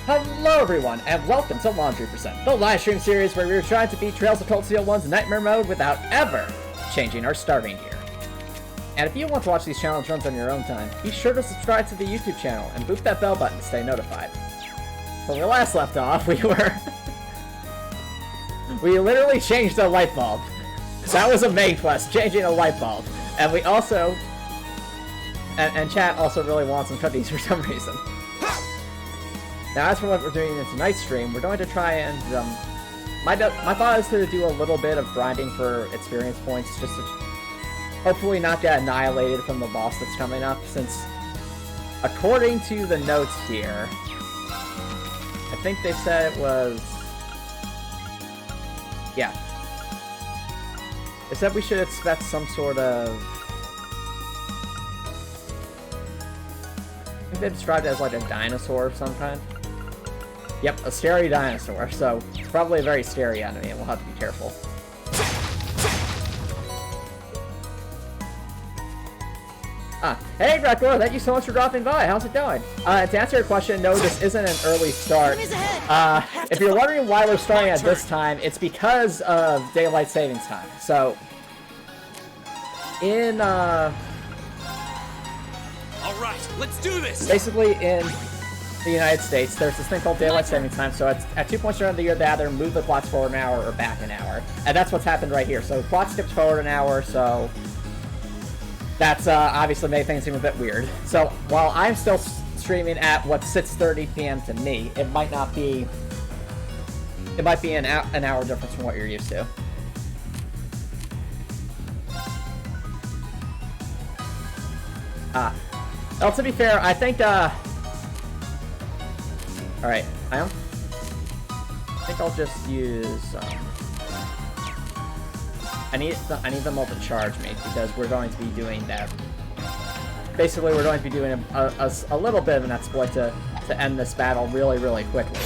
Hello everyone, and welcome to Laundry Percent, the livestream series where we're trying to beat Trails of Cold Steel 1's Nightmare Mode without ever changing our starting gear. And if you want to watch these challenge runs on your own time, be sure to subscribe to the YouTube channel and boop that bell button to stay notified. When we last left off, we literally changed a light bulb. That was a main quest, changing a light bulb. And we also, and chat also really wants some cookies for some reason. Now, as for what we're doing in tonight's stream, we're going to try and, my thought is to do a little bit of grinding for experience points, just to hopefully not get annihilated from the boss that's coming up, since, according to the notes here, I think they said it was, yeah. They said we should expect some sort of, I think they described it as like a dinosaur of some kind. Yep, a scary dinosaur, so probably a very scary enemy, and we'll have to be careful. Hey Grecor, thank you so much for dropping by. How's it going? To answer your question, no, this isn't an early start. If you're wondering why we're starting at this time, it's because of daylight savings time. So, in all right, let's do this. Basically, in the United States, there's this thing called daylight savings time, so at 2 points during the year, they either move the clocks forward an hour or back an hour. And that's what's happened right here. So the clock skips forward an hour, so that's obviously made things seem a bit weird. So while I'm still streaming at what 6:30 p.m. to me, it might be an hour difference from what you're used to. Well, to be fair, I think alright, I think I'll just use, I need them all to charge me, because we're going to be doing that. Basically, we're going to be doing a little bit of an exploit to end this battle really, really quickly.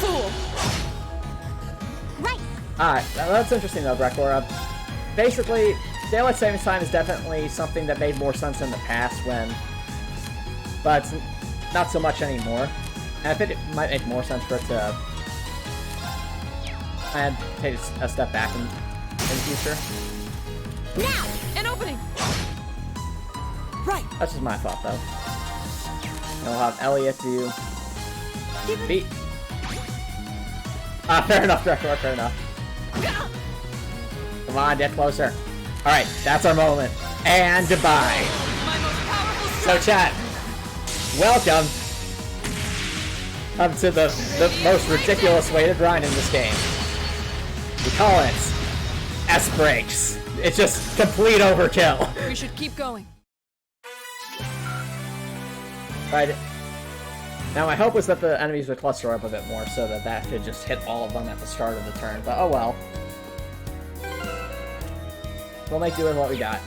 Right. Alright, that's interesting though, Grecor. Basically, daylight savings time is definitely something that made more sense in the past but it's not so much anymore. And I think it might make more sense for it to take a step back in the future. Now, an opening. Right. That's just my thought, though. And we'll have Elliot do beat. Fair enough, Grecor, fair enough. Come on, get closer. Alright, that's our moment. And goodbye. So, chat, welcome to the most ridiculous way to grind in this game. We call it S-Breaks. It's just complete overkill. We should keep going. Right. Now my hope was that the enemies would cluster up a bit more so that could just hit all of them at the start of the turn, but oh well. We'll make do with what we got.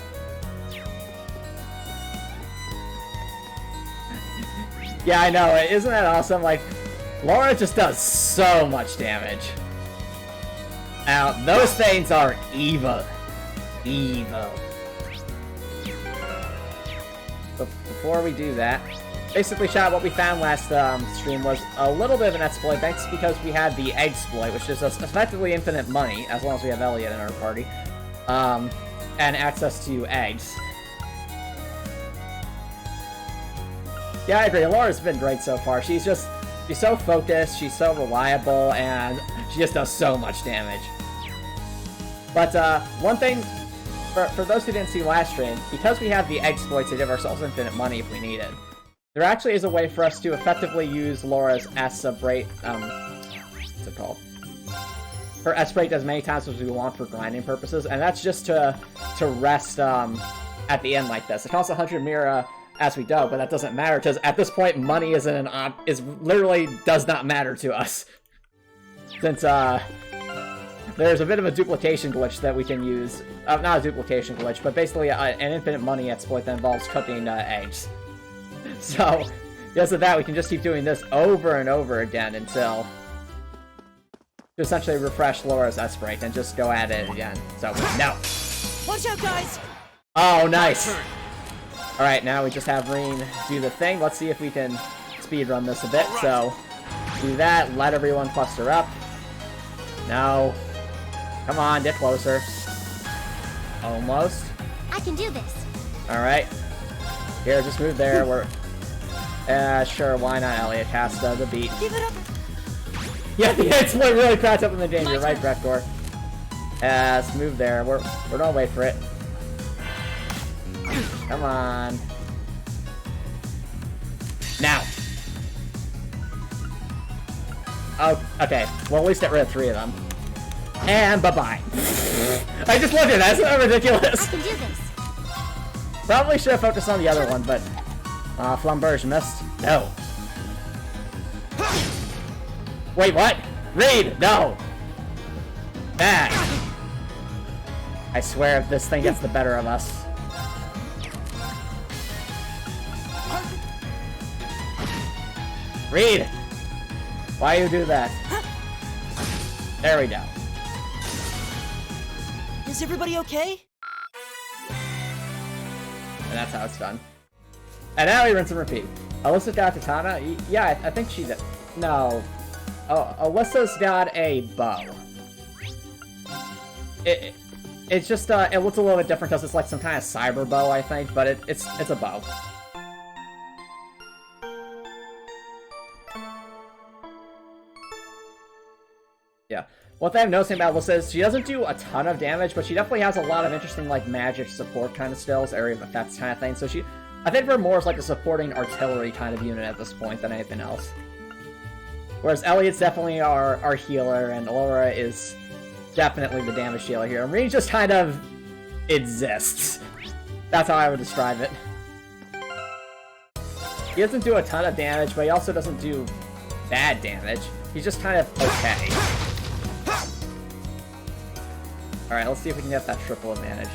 Yeah, I know, isn't that awesome? Like, Laura just does so much damage. Now, those things are evil. Evil. But before we do that, basically, chat, what we found last stream was a little bit of an exploit, thanks because we had the egg exploit, which is effectively infinite money, as long as we have Elliot in our party, and access to eggs. Yeah, I agree. Laura's been great so far. She's so focused, she's so reliable, and she just does so much damage. But one thing, for those who didn't see last stream, because we have the egg exploit to give ourselves infinite money if we need it, there actually is a way for us to effectively use Laura's S-Break, what's it called? Her S-Break as many times as we want for grinding purposes, and that's just to rest at the end like this. It costs 100 Mira as we go, but that doesn't matter, because at this point, money is literally does not matter to us. Since, there's a bit of a duplication glitch that we can use. Not a duplication glitch, but basically an infinite money exploit that involves cooking eggs. So, because of that, we can just keep doing this over and over again until to essentially refresh Laura's S-Break and just go at it again. So, no. Watch out, guys! Oh, nice! Alright, now we just have Reen do the thing. Let's see if we can speedrun this a bit. So, Do that, let everyone cluster up. No. Come on, get closer. Almost. I can do this. Alright. Here, just move there. We're... sure, why not, Elliot? Cast the beat. Give it up. Yeah, it's really cracked up in the game. You're right, Brector. Let's move there. We're gonna wait for it. Come on. Now. Oh, okay. Well, at least get rid of 3 of them. And bye-bye. I just looked at that. Isn't that ridiculous? I can do this. Probably should have focused on the other one, but... Flamberge missed. No. Wait, what? Reed! No! Bad! I swear if this thing gets the better of us. Reed! Why you do that? There we go. Is everybody okay? And that's how it's done. And now we rinse and repeat. Alyssa's got a katana? Yeah, I think she did. No. Oh, Alyssa's got a bow. It's just, it looks a little bit different because it's like some kind of cyber bow, I think, but it's a bow. Yeah. One thing I'm noticing about Alyssa is she doesn't do a ton of damage, but she definitely has a lot of interesting, like, magic support kind of skills, area of effects kind of thing, so I think we're more as like a supporting artillery kind of unit at this point than anything else. Whereas Elliot's definitely our healer, and Laura is definitely the damage dealer here. And Reed just kind of exists. That's how I would describe it. He doesn't do a ton of damage, but he also doesn't do bad damage. He's just kind of okay. Alright, let's see if we can get that triple advantage.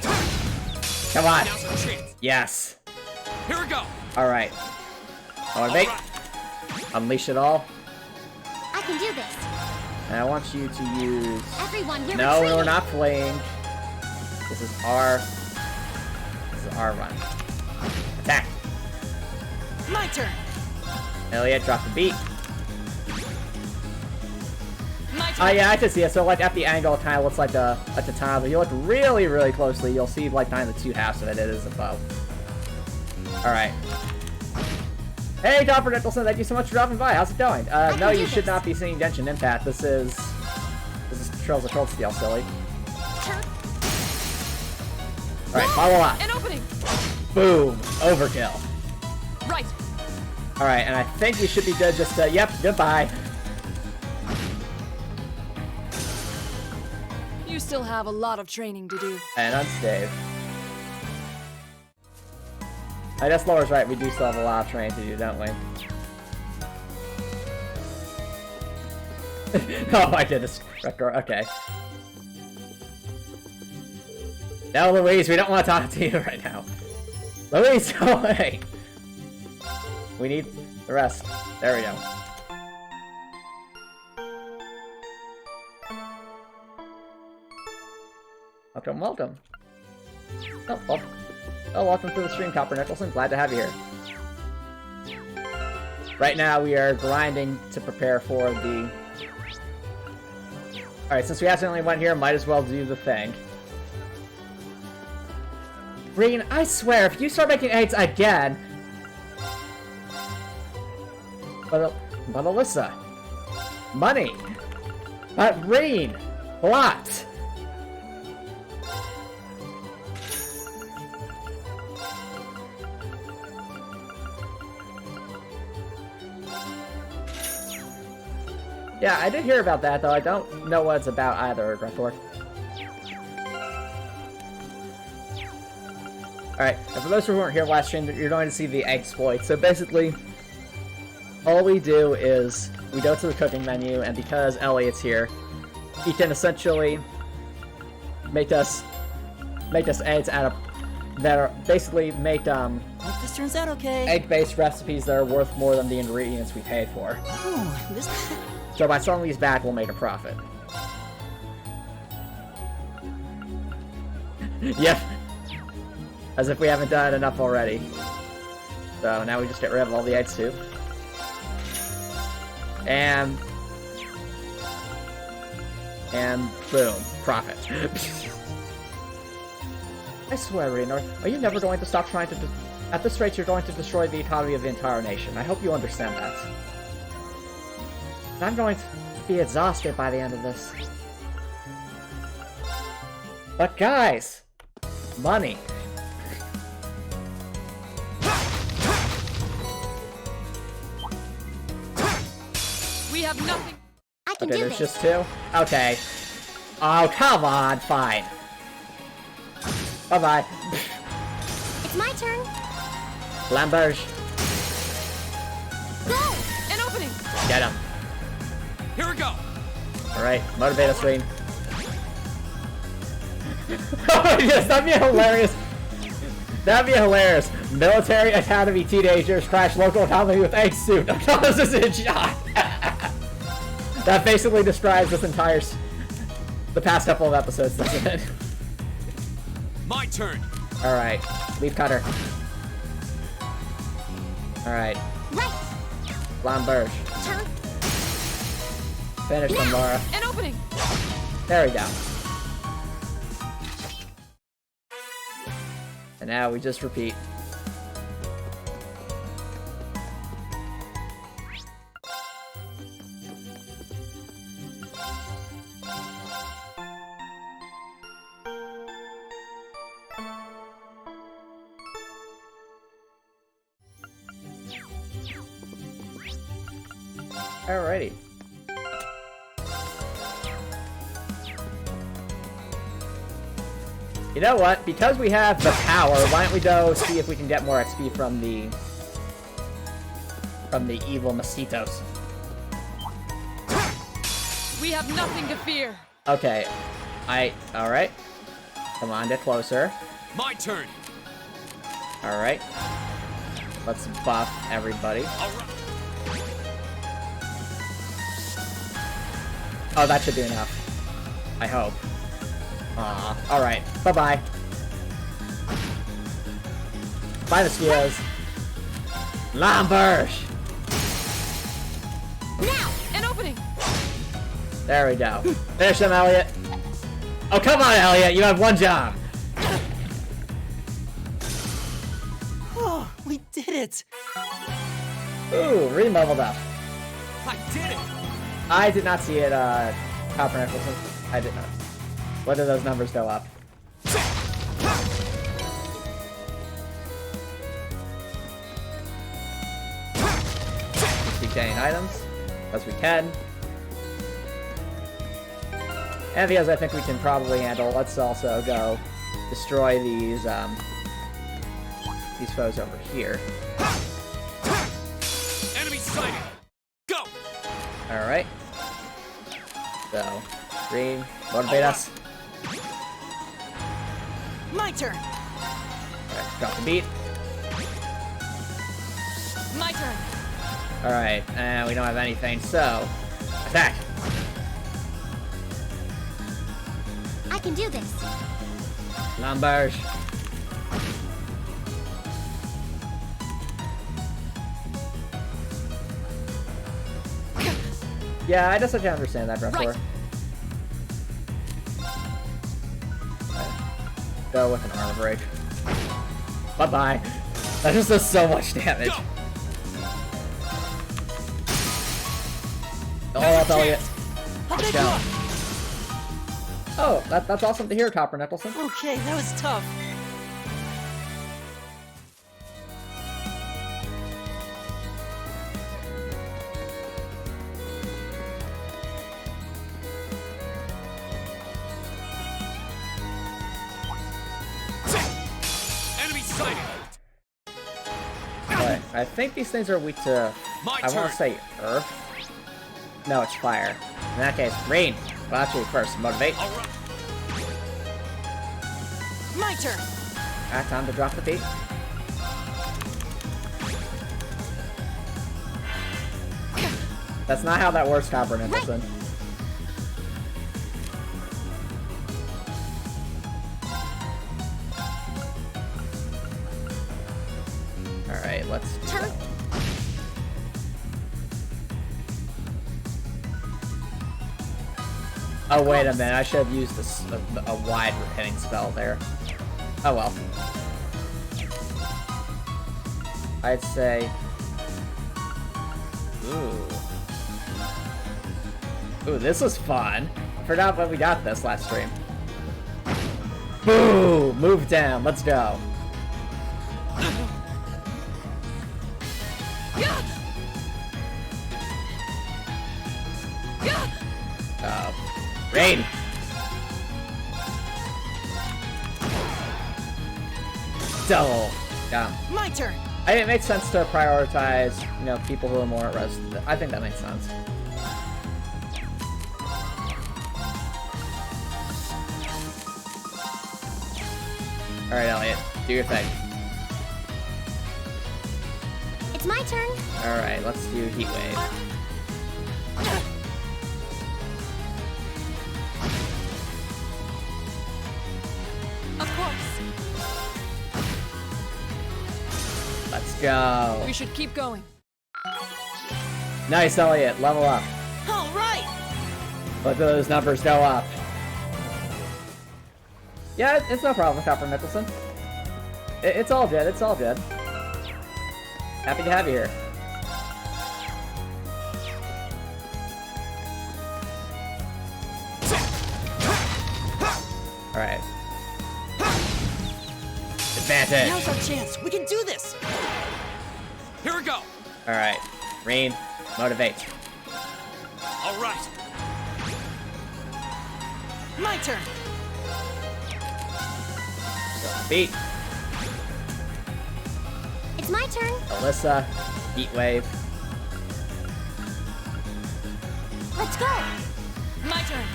Come on! Yes! Here we go! Alright. Motivate. Unleash it all. I can do this. And I want you to use... Everyone, you're No, retreating. we're not fleeing. This is our run. Attack! My turn. Elliot, drop the beat. My Oh turn. yeah, I can see it. So like at the angle, it kind of looks like a katana, but you look really, really closely, you'll see like behind the 2 halves of it, it is a bow. Alright. Hey, Dr. Nicholson, thank you so much for dropping by. How's it going? No, you should not be seeing Genshin Impact. This is Trails of Cold Steel, silly. Alright, follow up. An opening. Boom. Overkill. Right. Alright, and I think we should be good. Just, yep, goodbye. You still have a lot of training to do. And unstave. I guess Laura's right, we do still have a lot of training to do, don't we? Oh, I did this. Okay. No, Louise, we don't want to talk to you right now. Louise, go away! We need the rest. There we go. Welcome, welcome. Oh, welcome. Oh, welcome to the stream, Copper Nicholson. Glad to have you here. Right now, we are grinding to prepare for the... Alright, since we accidentally went here, might as well do the thing. Green, I swear, if you start making eggs again... But Alyssa... Money! Green! Blocked! Yeah, I did hear about that, though I don't know what it's about either, Grethor. Alright, and for those who weren't here last stream, you're going to see the exploit. So basically, all we do is, we go to the cooking menu, and because Elliot's here, he can essentially make us eggs out of, that are, basically make, Hope this turns out okay. egg-based recipes that are worth more than the ingredients we paid for. Ooh, this... So by selling these back, we'll make a profit. Yep. As if we haven't done enough already. So now we just get rid of all the eggs too. And boom, profit. I swear, Raynor, are you never going to stop trying to... At this rate, you're going to destroy the economy of the entire nation. I hope you understand that. I'm going to be exhausted by the end of this. But guys, money. We have nothing. I can Okay, do there's this. just two? Okay. Oh, come on, fine. Bye-bye. It's my turn. Lamberge, Go! An opening. get him. Here we go. Alright, motivate us, Reen. Oh, yes, that'd be hilarious. That'd be hilarious. Military Academy teenagers crash local economy with egg suit. Causes a shot. That basically describes this entire... the past couple of episodes, doesn't it? My turn. Alright, leaf cutter. Alright, Right. Lamberge. Turn. Finish them, Laura. An opening. There we go. And now we just repeat. Alrighty. You know what? Because we have the power, why don't we go see if we can get more XP from the evil mosquitoes. We have nothing to fear. Okay. Alright. Come on, get closer. My turn. Alright. Let's buff everybody. All right. Oh, that should be enough. I hope. Aw. Alright. Bye-bye. Bye, mosquitoes. Lamberge! Now! An opening. There we go. Finish them, Elliot. Oh, come on, Elliot. You have one job. Oh, we did it. Ooh, re-leveled up. I did it. I did not see it, Copper Nicholson. I did not. When did those numbers go up? Keep getting items, as we can. And because I think we can probably handle, let's also go destroy these foes over here. Enemy sighted. Go. Alright. So, green, motivate us. My turn. Alright, drop the beat. My turn. Alright, and we don't have anything, so... attack! I can do this. Lamberge. Yeah, I just have to understand that, Breath Right. Go with an armor break. Bye-bye. That just does so much damage. Go. All up, Elliot. How Let's big go. one? Oh, that's awesome to hear, Copper Nicholson. Okay, that was tough. Enemy sighted. But I think these things are weak to... My I want turn. to say Earth. No, it's Fire. In that case, Rain. Well, actually, first, Motivate. All right. My turn. Alright, time to drop the beat. That's not how that works, Copper Nicholson. Alright, let's do Turn. that one. Oh, wait a minute. I should have used a wide hitting spell there. Oh, well. I'd say... Ooh. Ooh, this was fun. I forgot when we got this last stream. Boom! Move down. Let's go. Oh. Rain! Double. Yeah. My turn. It makes sense to prioritize, you know, people who are more at risk. I think that makes sense. Alright, Elliot. Do your thing. It's my turn. Alright, let's do Heat Wave. Of course. Let's go. We should keep going. Nice, Elliot. Level up. All right. Let those numbers go up. Yeah, it's no problem, Copper Mickelson. It's all good. It's all good. Happy to have you here. Alright. Advantage! Now's our chance. We can do this. Here we go. Alright. Rain, motivate. All right. My turn. Beat. It's my turn. Alyssa, Heat Wave. Let's go. My turn.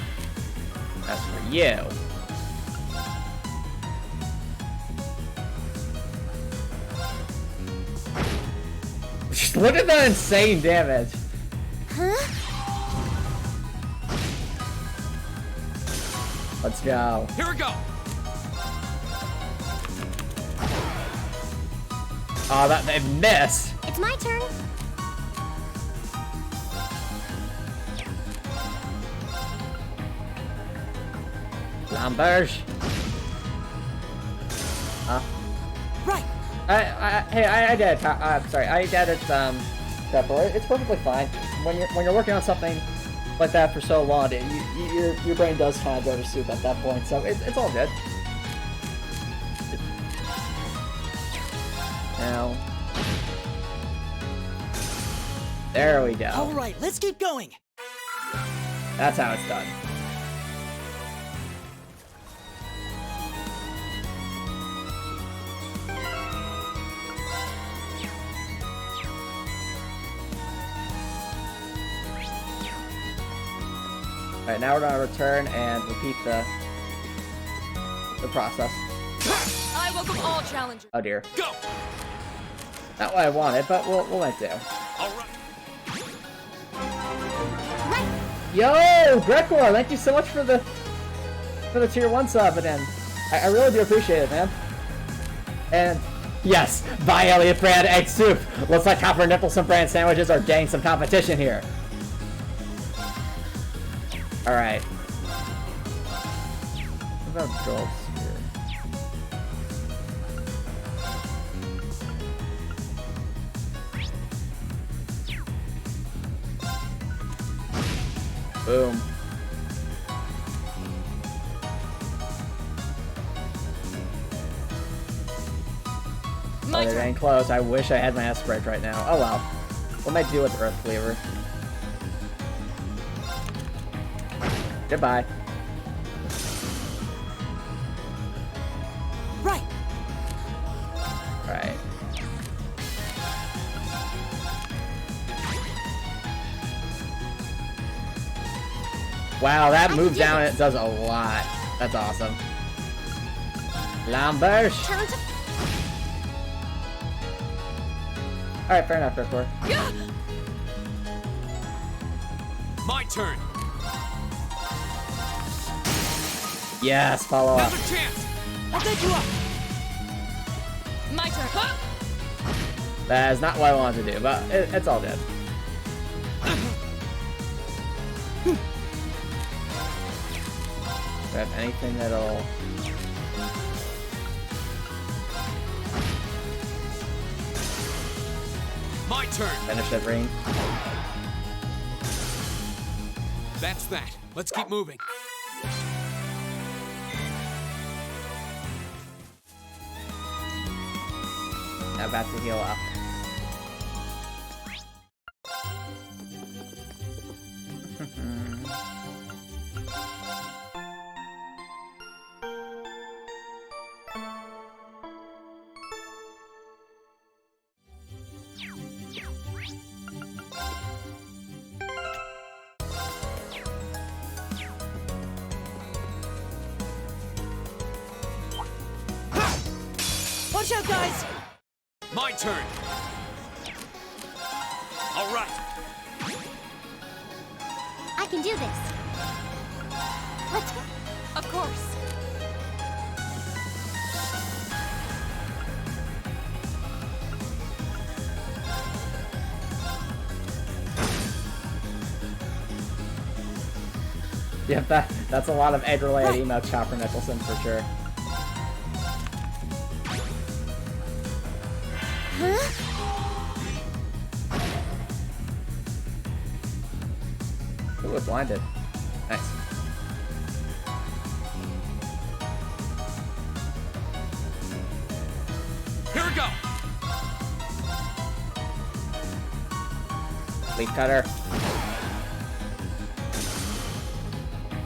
That's for you. Just look at the insane damage. Huh? Let's go. Here we go. Oh, that they missed. It's my turn. Lamberge. Right. Hey, I did it. Sorry, I did it. Pepper. It's perfectly fine. When you're working on something like that for so long, your brain does kind of go to soup at that point. So it's all good. Now, there we go. All right. Let's keep going. That's how it's done. Alright, now we're gonna return and repeat the process. I welcome all challengers. Oh dear. Go. Not what I wanted, but we'll let do. All right. Right. Yo, Grecor, thank you so much for the tier 1 sub, and I really do appreciate it, man. And yes, bye Elliot brand egg soup. Looks like Copper Nicholson brand sandwiches are getting some competition here. Alright. What about Joel's here? Boom. My They're turn. getting close. I wish I had my Aspirate right now. Oh well. What might do with Earth Cleaver? Goodbye. Right. Alright. Wow, that move down, it does a lot. That's awesome. Lambert. Turn to. Alright, fair enough, Ripcore. My turn. Yes, follow up. Now's a chance. I'll take you up. My turn. Huh? That is not what I wanted to do, but it's all good. Do I have anything that'll... My turn. finish that ring? That's that. Let's keep moving. Now back to heal up. Watch out, guys! My turn. All right. I can do this. Let's go. Of course. Yeah, that's a lot of egg-related emotes, Chopper Nicholson, for sure. Huh? Ooh, it blinded. Nice. Here we go. Leaf cutter.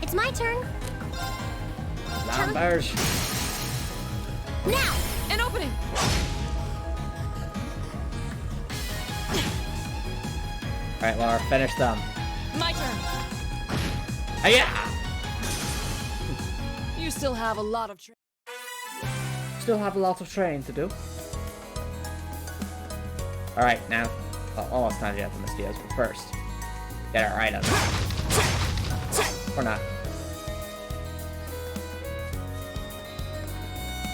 It's my turn. Numbers. Now! An opening! Alright, Laura, finish them. My turn. Yeah! You still have a lot of Still have a lot of training to do. Alright, now, well, almost time to get the mosquitoes, but first, get our items. Or not.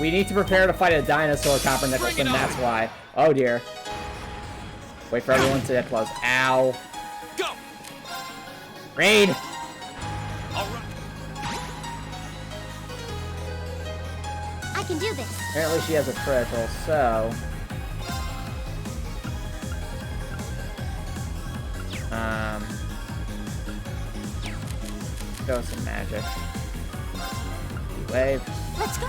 We need to prepare to fight a dinosaur, Copper Nicholson, that's why. Oh dear. Wait for everyone to get close. Ow. Go. Raid! All right. I can do this. Apparently she has a critical, so... Go some magic. Wave. Let's go.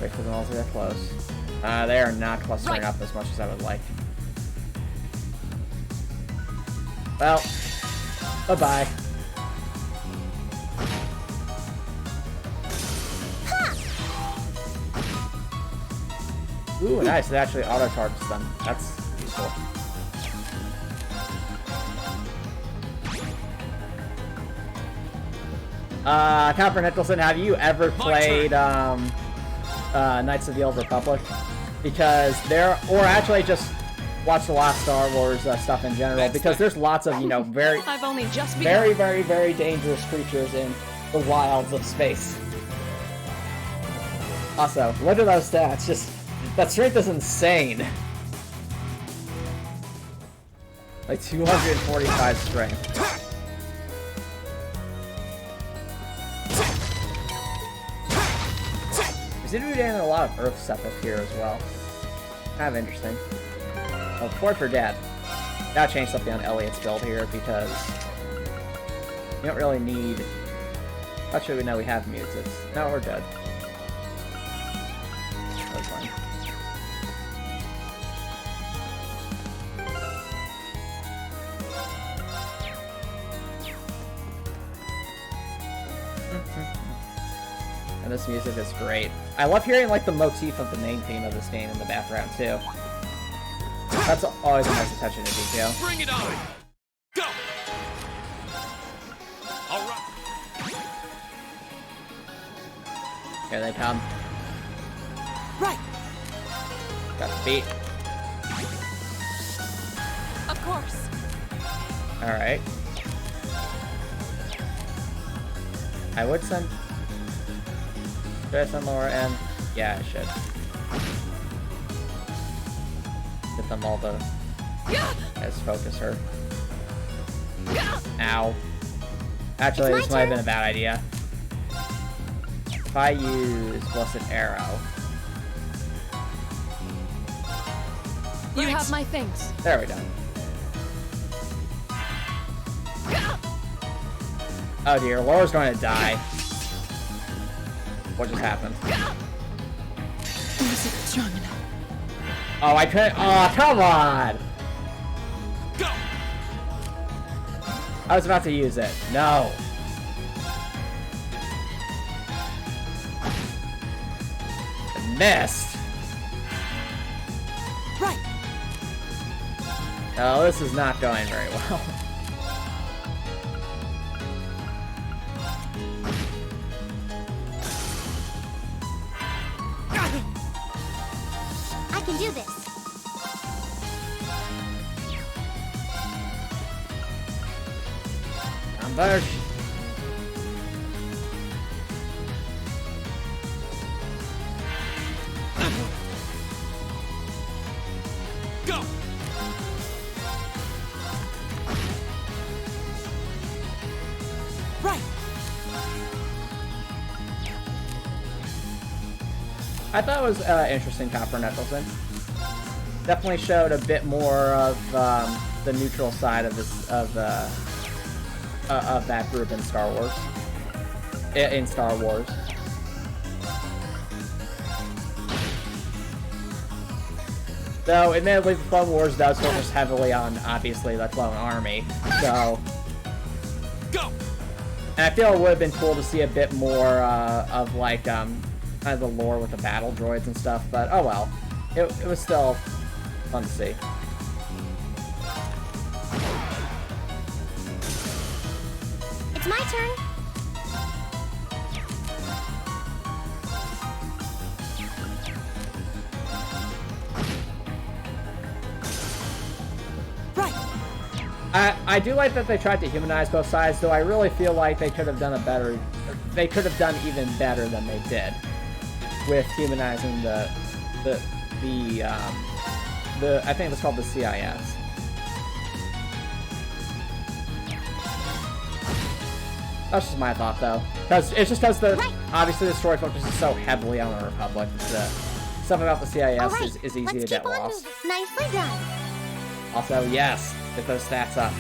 Wait for them all to get close. They are not clustering up as much as I would like. Well, bye-bye. Ooh, nice. It actually auto-targets them. That's useful. Copper Nicholson, have you ever played, Knights of the Old Republic? Because there, or actually just watch a lot of Star Wars stuff in general, because there's lots of, you know, I've only just begun. very, very, very dangerous creatures in the wilds of space. Also, look at those stats. Just, that strength is insane. Like 245 strength. We seem to be getting a lot of Earth stuff up here as well. Kind of interesting. Oh, Fort for Dad. Gotta change something on Elliot's build here because we don't really need. Actually, we know we have mutes. No, we're good. That's fine. And this music is great. I love hearing like the motif of the main theme of this game in the background too. That's always a nice attention to detail. Bring it on. Go. All right. Here they come. Right. Got the beat. Of course. Alright. I would send... Should I send Laura in? Yeah, I should. Get them all to... Yeah. Let's focus her. Yeah. Ow. Actually, It's this my might have turn. been a bad idea. If I use Blessed Arrow. You have my things. There we go. Oh dear, Laura's going to die. What just happened? Is it strong enough? Oh, I couldn't. Oh, come on! Go! I was about to use it. No. I missed. Right. Oh, this is not going very well. I can do this. Ambush. Go! Right. I thought it was interesting, Copper Nicholson. Definitely showed a bit more of the neutral side of this of that group in Star Wars. In Star Wars. Though, admittedly, the Clone Wars does focus heavily on, obviously, the Clone Army. So, Go! and I feel it would have been cool to see a bit more of, like, kind of the lore with the battle droids and stuff. But, oh well. It was still fun to see. It's my turn. Right. I do like that they tried to humanize both sides, though I really feel like they could have done they could have done even better than they did with humanizing the I think it was called the CIS. That's just my thought, though, because it's just because obviously the story focuses so heavily on the Republic. The stuff about the CIS All right, is easy let's to get keep on lost. moving. Nicely done. Also, yes, get those stats up.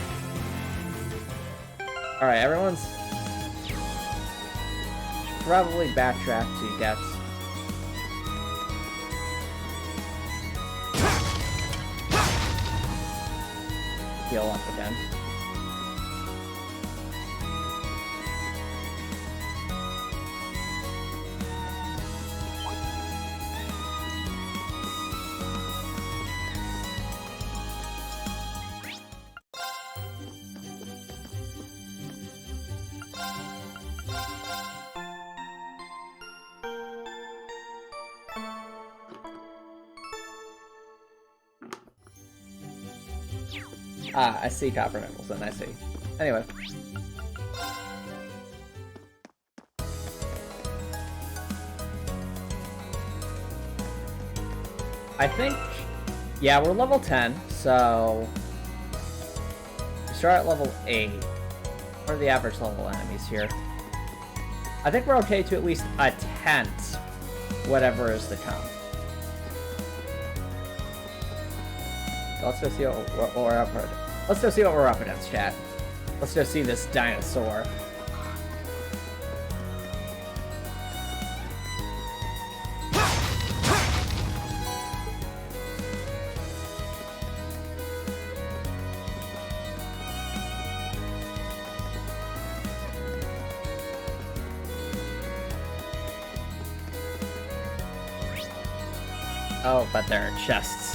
Alright, everyone's probably backtrack to get heal up again. Ah, I see Copper Nicholson, I see. Anyway. I think... Yeah, we're level 10, so... We start at level 8. What are the average level enemies here? I think we're okay to at least attempt whatever is to come. Let's go see what we're up against. Let's go see what we're up against, chat. Let's go see this dinosaur. Oh, but there are chests.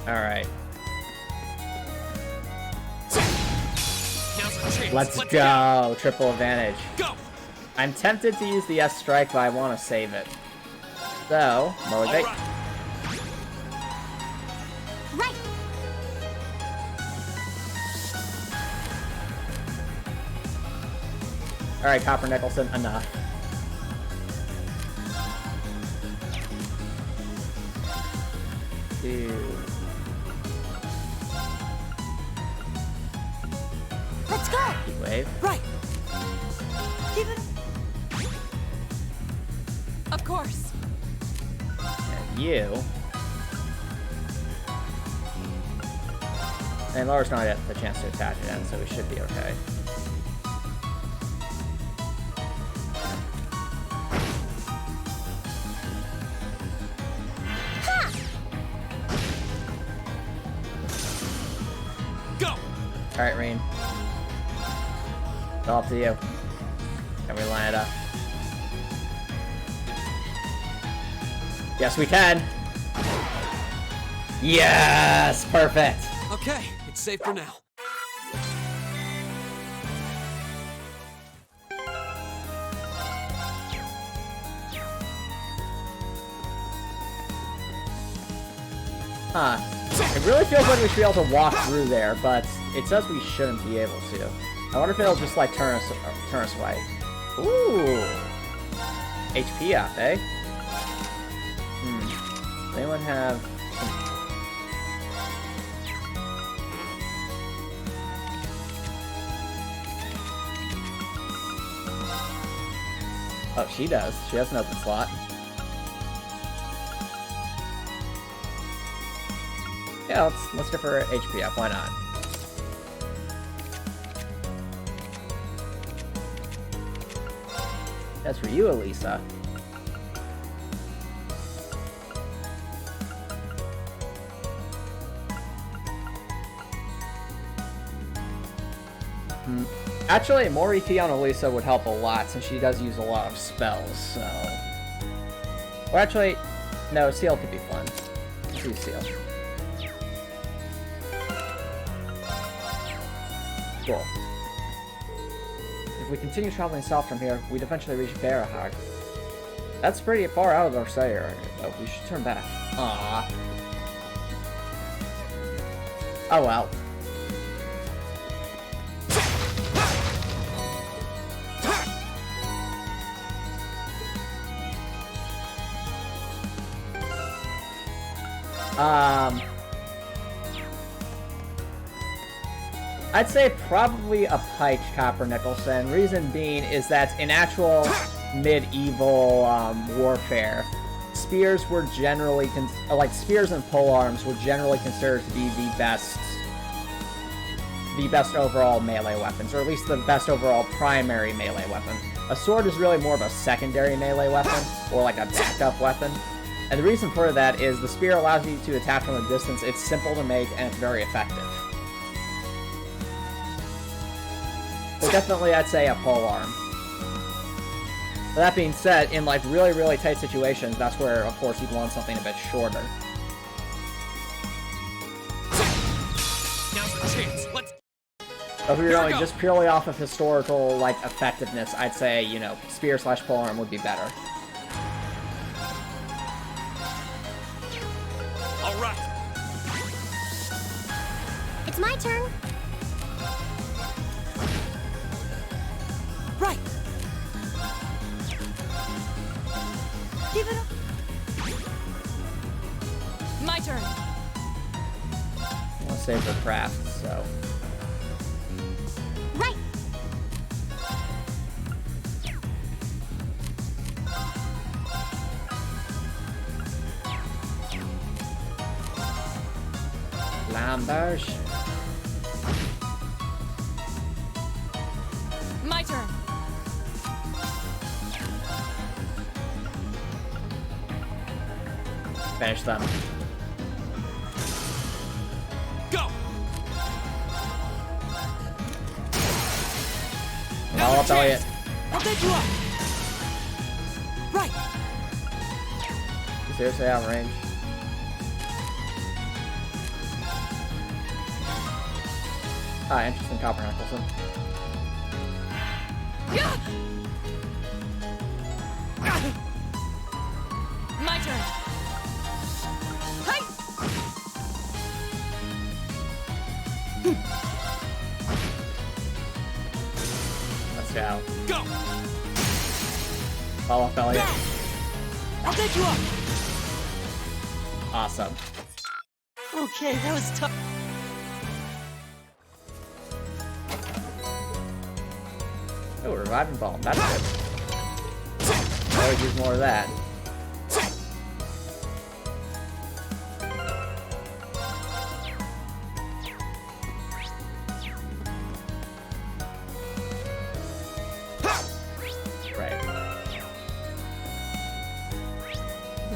Alright. Let's go! Triple advantage. Go! I'm tempted to use the S strike, but I want to save it. So, motivate. Right. Alright, Copper Nicholson, enough. 2. Let's go! Heat wave. Right. Give it Of course. And you. And Laura's not at the chance to attach it in, so we should be okay. Go! Alright, Reen. It's all up to you. Can we line it up? Yes, we can! Yes! Perfect! Okay, it's safe for now. Huh. It really feels like we should be able to walk through there, but it says we shouldn't be able to. I wonder if it'll just, like, turn us away. Ooh! HP up, eh? Does anyone have... Oh, she does. She has an open slot. Yeah, let's go for HP up. Why not? That's for you, Elisa. Actually, more EP on Elisa would help a lot since she does use a lot of spells, so... Well, actually, no, Seal could be fun. Let's use Seal. Cool. If we continue traveling south from here, we'd eventually reach Barahag. That's pretty far out of our sight area, though. We should turn back. Aww. Oh well. I'd say probably a piked Copper Nicholson. Reason being is that in actual medieval warfare, spears were generally spears and polearms were generally considered to be the best overall melee weapons, or at least the best overall primary melee weapon. A sword is really more of a secondary melee weapon, or like a backup weapon. And the reason for that is the spear allows you to attack from a distance, it's simple to make, and it's very effective. So definitely I'd say a polearm. But that being said, in like really, really tight situations, that's where, of course, you'd want something a bit shorter. Now's the chance. Let's... If we were going just purely off of historical, like, effectiveness, I'd say, you know, spear/polearm would be better. All right. It's my turn. Right. Give it up. My turn. I want to save for craft, so... Right. Lamberge. My turn. Finish them. Go! Follow up, Elliot. I'll take you up. Right. You seriously out of range? Ah, interesting, Copper Nicholson. Yeah. My turn. Hi. Let's go. Go! Follow up, Elliot. I'll take you up. Awesome. Okay, that was tough. Oh, reviving bomb. That's good. Always use more of that. Right.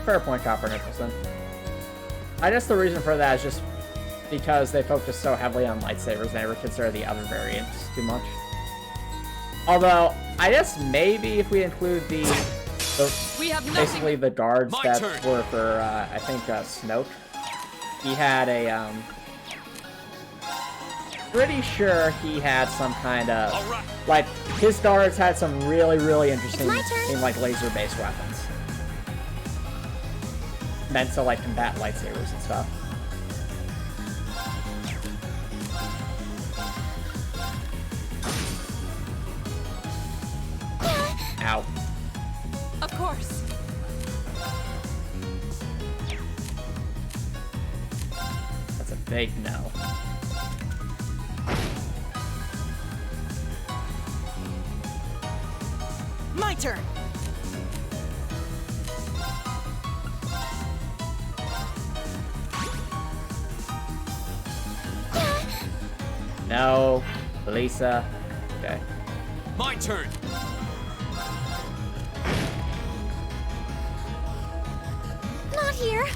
Fair point, Copper Nicholson. I guess the reason for that is just because they focus so heavily on lightsabers, they never consider the other variants too much. Although, I guess maybe if we include the basically the guards that were for, I think, Snoke. He had a, pretty sure he had some kind of, like, his guards had some really, really interesting, like, laser-based weapons. Meant to, like, combat lightsabers and stuff. Ow. Of course. That's a big no. My turn. No. Lisa. Okay. My turn. Not here.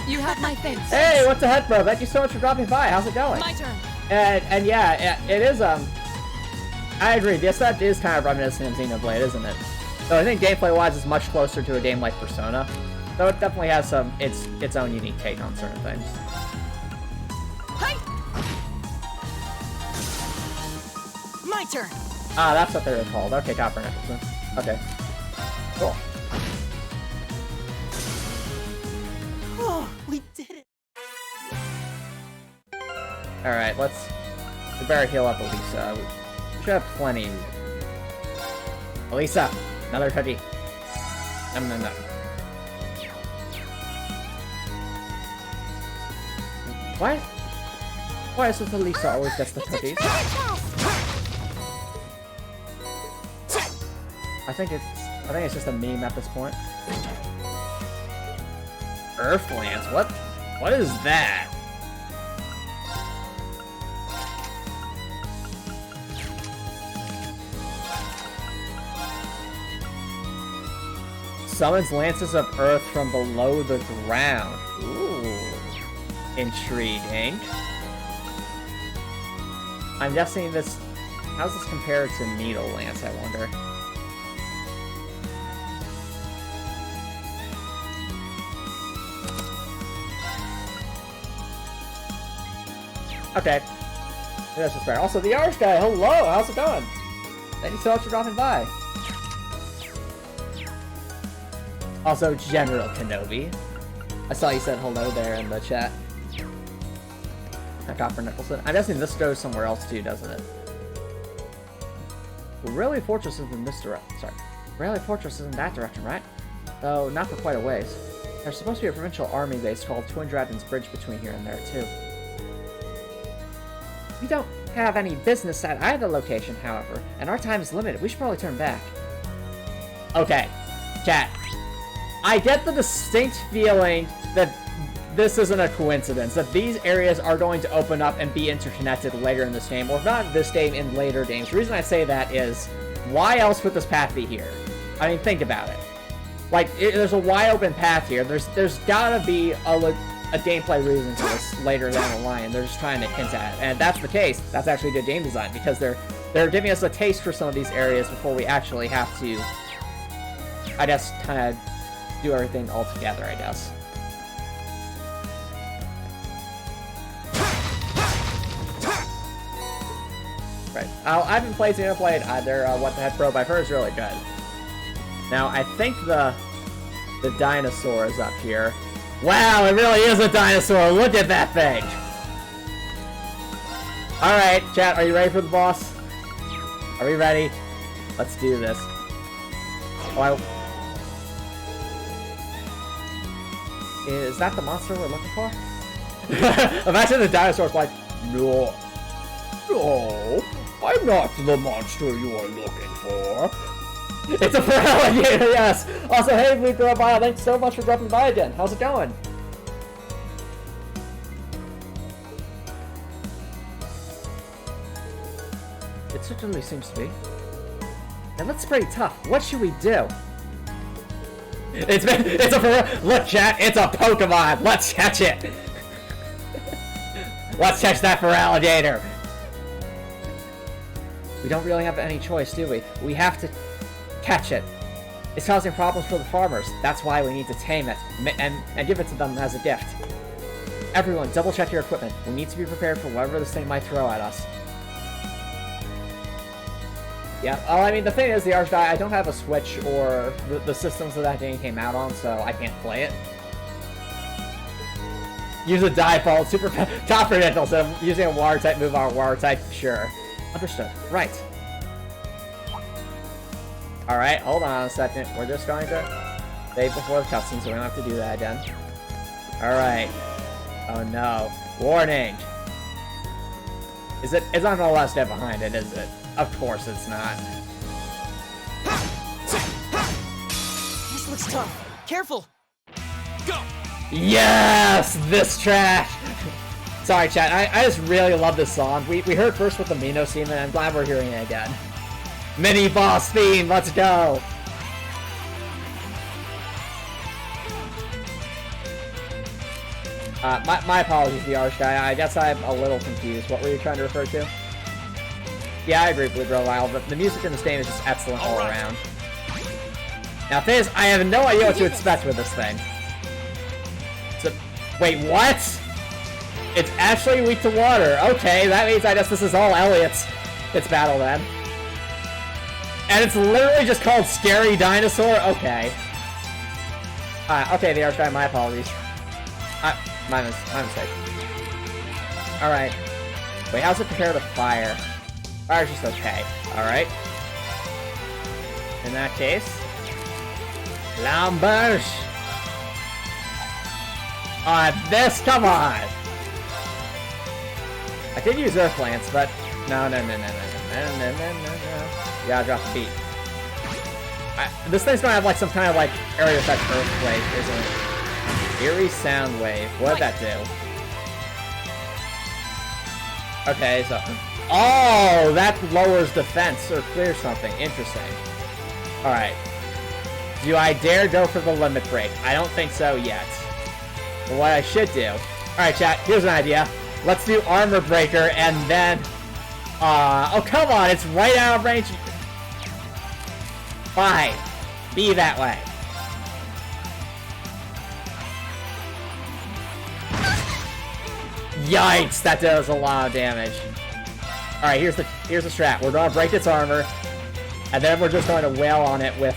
You have my thanks. Hey, what the heck, bro? Thank you so much for dropping by. How's it going? My turn. And yeah, it is, I agree. Yes, that is kind of reminiscent of Xenoblade, isn't it? So I think gameplay-wise, it's much closer to a game like Persona. Though it definitely has some, its own unique take on certain things. Hi. My turn. Ah, that's what they were called. Okay, Copper Nicholson. Okay. Cool. Oh, we did it. Alright, we better heal up Elisa. We should have plenty. Elisa! Another touchy. No. Why is it Elisa always gets the touchies? I think it's just a meme at this point. Earthlance? What is that? Summons lances of earth from below the ground. Ooh. Intriguing. I'm guessing this... How's this compared to Needle Lance, I wonder? Okay. That's just fair. Also, the Irish guy, hello! How's it going? Thank you so much for dropping by. Also, General Kenobi. I saw you said hello there in the chat. Copper Nicholson. I'm guessing this goes somewhere else too, doesn't it? Raleigh Fortress is in this direction. Sorry. Raleigh Fortress is in that direction, right? Though, not for quite a ways. There's supposed to be a provincial army base called Twin Dragons Bridge between here and there, too. We don't have any business at either location, however, and our time is limited. We should probably turn back. Okay. Chat. I get the distinct feeling that this isn't a coincidence, that these areas are going to open up and be interconnected later in this game, or if not in this game, in later games. The reason I say that is, why else would this path be here? I mean, think about it. Like, there's a wide open path here. There's gotta be a gameplay reason for this later down the line. They're just trying to hint at it. And if that's the case, that's actually good game design, because they're giving us a taste for some of these areas before we actually have to, I guess, kind of do everything all together, I guess. Right. I haven't played Xenoblade either. What the Heck, Bro, but I've heard it's really good. Now, I think the dinosaur is up here. Wow, it really is a dinosaur! Look at that thing! Alright, chat, are you ready for the boss? Are we ready? Let's do this. Is that the monster we're looking for? Imagine the dinosaur's like, no. No, I'm not the monster you are looking for. It's a fur alligator, yes! Also, hey, Blue Girl Bio, thanks so much for dropping by again. How's it going? It certainly seems to be. And that's pretty tough. What should we do? It's a fur. Look, chat, it's a Pokemon. Let's catch it. Let's catch that fur alligator. We don't really have any choice, do we? We have to catch it. It's causing problems for the farmers. That's why we need to tame it and give it to them as a gift. Everyone, double check your equipment. We need to be prepared for whatever this thing might throw at us. Yeah, well, I mean, the thing is, the Arch I don't have a Switch or the systems that game came out on, so I can't play it. Use a Dive-Ball, super top credential, so using a water type move on water type, sure. Understood. Right. Alright, hold on a second. We're just going to save before the cutscene, so we don't have to do that again. Alright. Oh no. Warning! It's not gonna let us get behind it, is it? Of course it's not. This looks tough. Careful. Go! Yes! This trash! Sorry, chat. I just really love this song. We heard first with the Minos theme, and I'm glad we're hearing it again. Mini boss theme, let's go! My apologies, the Arch guy. I guess I'm a little confused. What were you trying to refer to? Yeah, I agree with Blue Lyle, but the music in this game is just excellent all around. Now, the thing is, I have no idea what to expect with this thing. So, wait, what? It's actually weak to water. Okay, that means I guess this is all Elliot's battle then. And it's literally just called Scary Dinosaur? Okay. Okay, the Arch guy, my apologies. My mistake. Alright. Wait, how's it compare to fire? Fire's just okay. Alright. In that case... Lamberge! This, come on! I could use Earth Lance, but... No. Yeah, drop the beat. This thing's gonna have like some kind of like area effect earthquake, isn't it? Eerie sound wave. What did that do? Okay, so... Oh! That lowers defense or clears something. Interesting. Alright. Do I dare go for the limit break? I don't think so yet. But what I should do... Alright, chat, here's an idea. Let's do Armor Breaker and then... oh, come on! It's right out of range! Fine. Be that way. Yikes! That does a lot of damage. Alright, here's the strat. We're gonna break its armor, and then we're just going to wail on it with,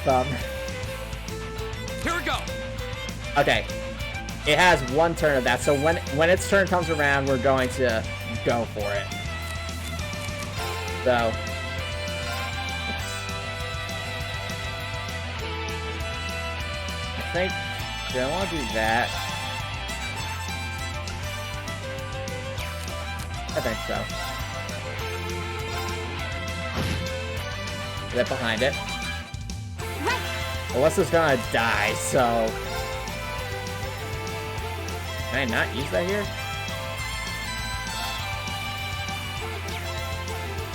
Here we go! Okay. It has one turn of that, so when its turn comes around, we're going to go for it. So... I think... Do I want to do that? I think so. Get behind it. Unless it's gonna die, so... Can I not use that here?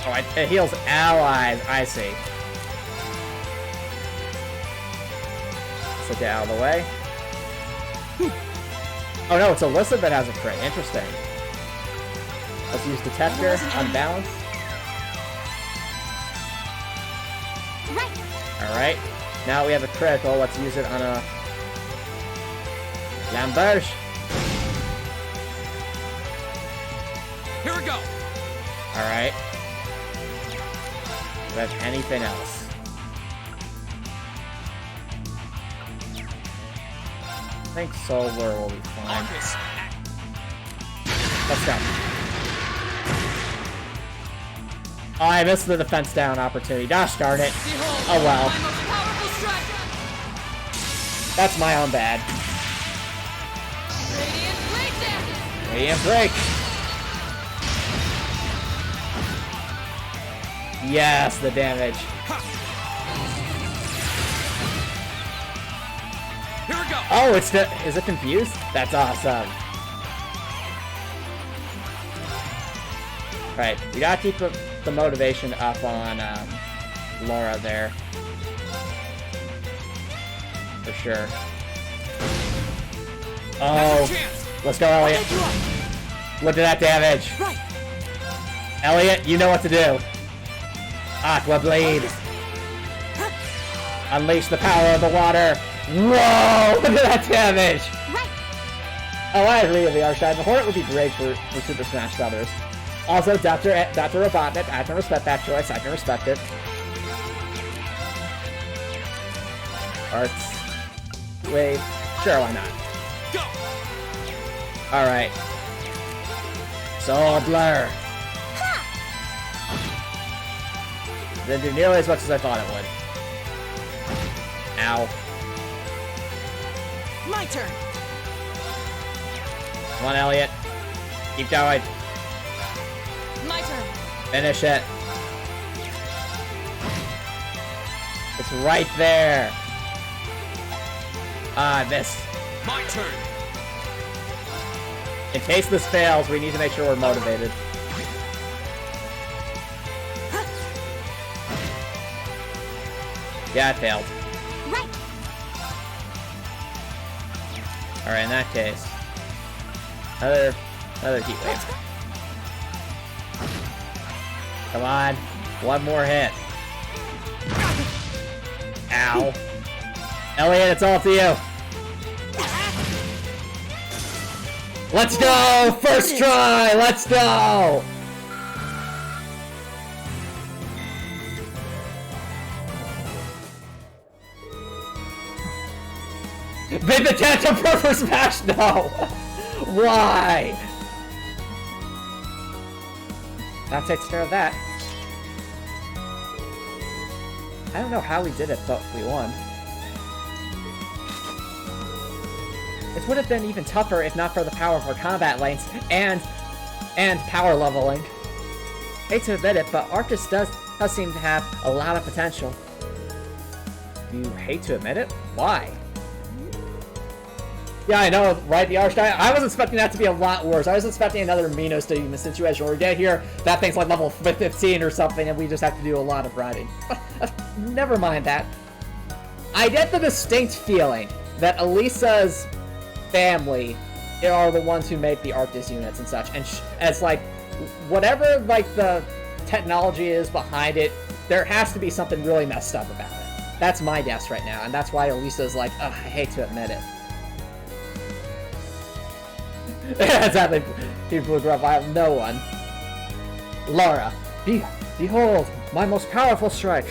Oh, it heals allies. I see. Let's get out of the way. Oh no, it's a lizard that has a crit. Interesting. Let's use Detector, Unbalance. Alright. Now we have a critical. Let's use it on a... Lamberge. Here we go! Alright. Do I have anything else? I think Solar will be fine. Let's go. Oh, I missed the defense down opportunity. Gosh darn it. Oh well. That's my own bad. Radiant break. Yes, the damage. Here we go. Oh, is it confused? That's awesome. Right, we gotta keep the motivation up on Laura there. For sure. Oh, let's go, Elliot. Look at that damage. Right. Elliot, you know what to do. Aqua Blade. Unleash the power of the water. Whoa! Look at that damage! Right. Oh, I agree with the Arshide. The Hornet would be great for Super Smash Brothers. Also, Dr. Robotnik, I can respect that choice. I can respect it. Arts. Wait. Sure, why not? Go. Alright. Soul Blur. Didn't do nearly as much as I thought it would. Ow. My turn. Come on, Elliot. Keep going. My turn. Finish it. It's right there. Ah, I missed. My turn. In case this fails, we need to make sure we're motivated. Yeah, it failed. Right. Alright, in that case. Another heat wave. Come on. One more hit. Ow. Elliot, it's all to you. Let's go! First try! Let's go! Big the Tantrum Pro for Smash? No! Why? That takes care of that. I don't know how we did it, but we won. It would have been even tougher if not for the power of our combat lanes and power leveling. Hate to admit it, but Arctis does seem to have a lot of potential. You hate to admit it? Why? Yeah, I know, right? The Archdive. I was expecting that to be a lot worse. I was expecting another Minos to be in the situation where we get here, that thing's like level 15 or something, and we just have to do a lot of riding. Never mind that. I get the distinct feeling that Elisa's family are the ones who make the Arctis units and such, and as like whatever like the technology is behind it, there has to be something really messed up about it. That's my guess right now, and that's why Elisa's like, ugh, I hate to admit it. Exactly. People grew up. I have no one. Laura, behold my most powerful strike.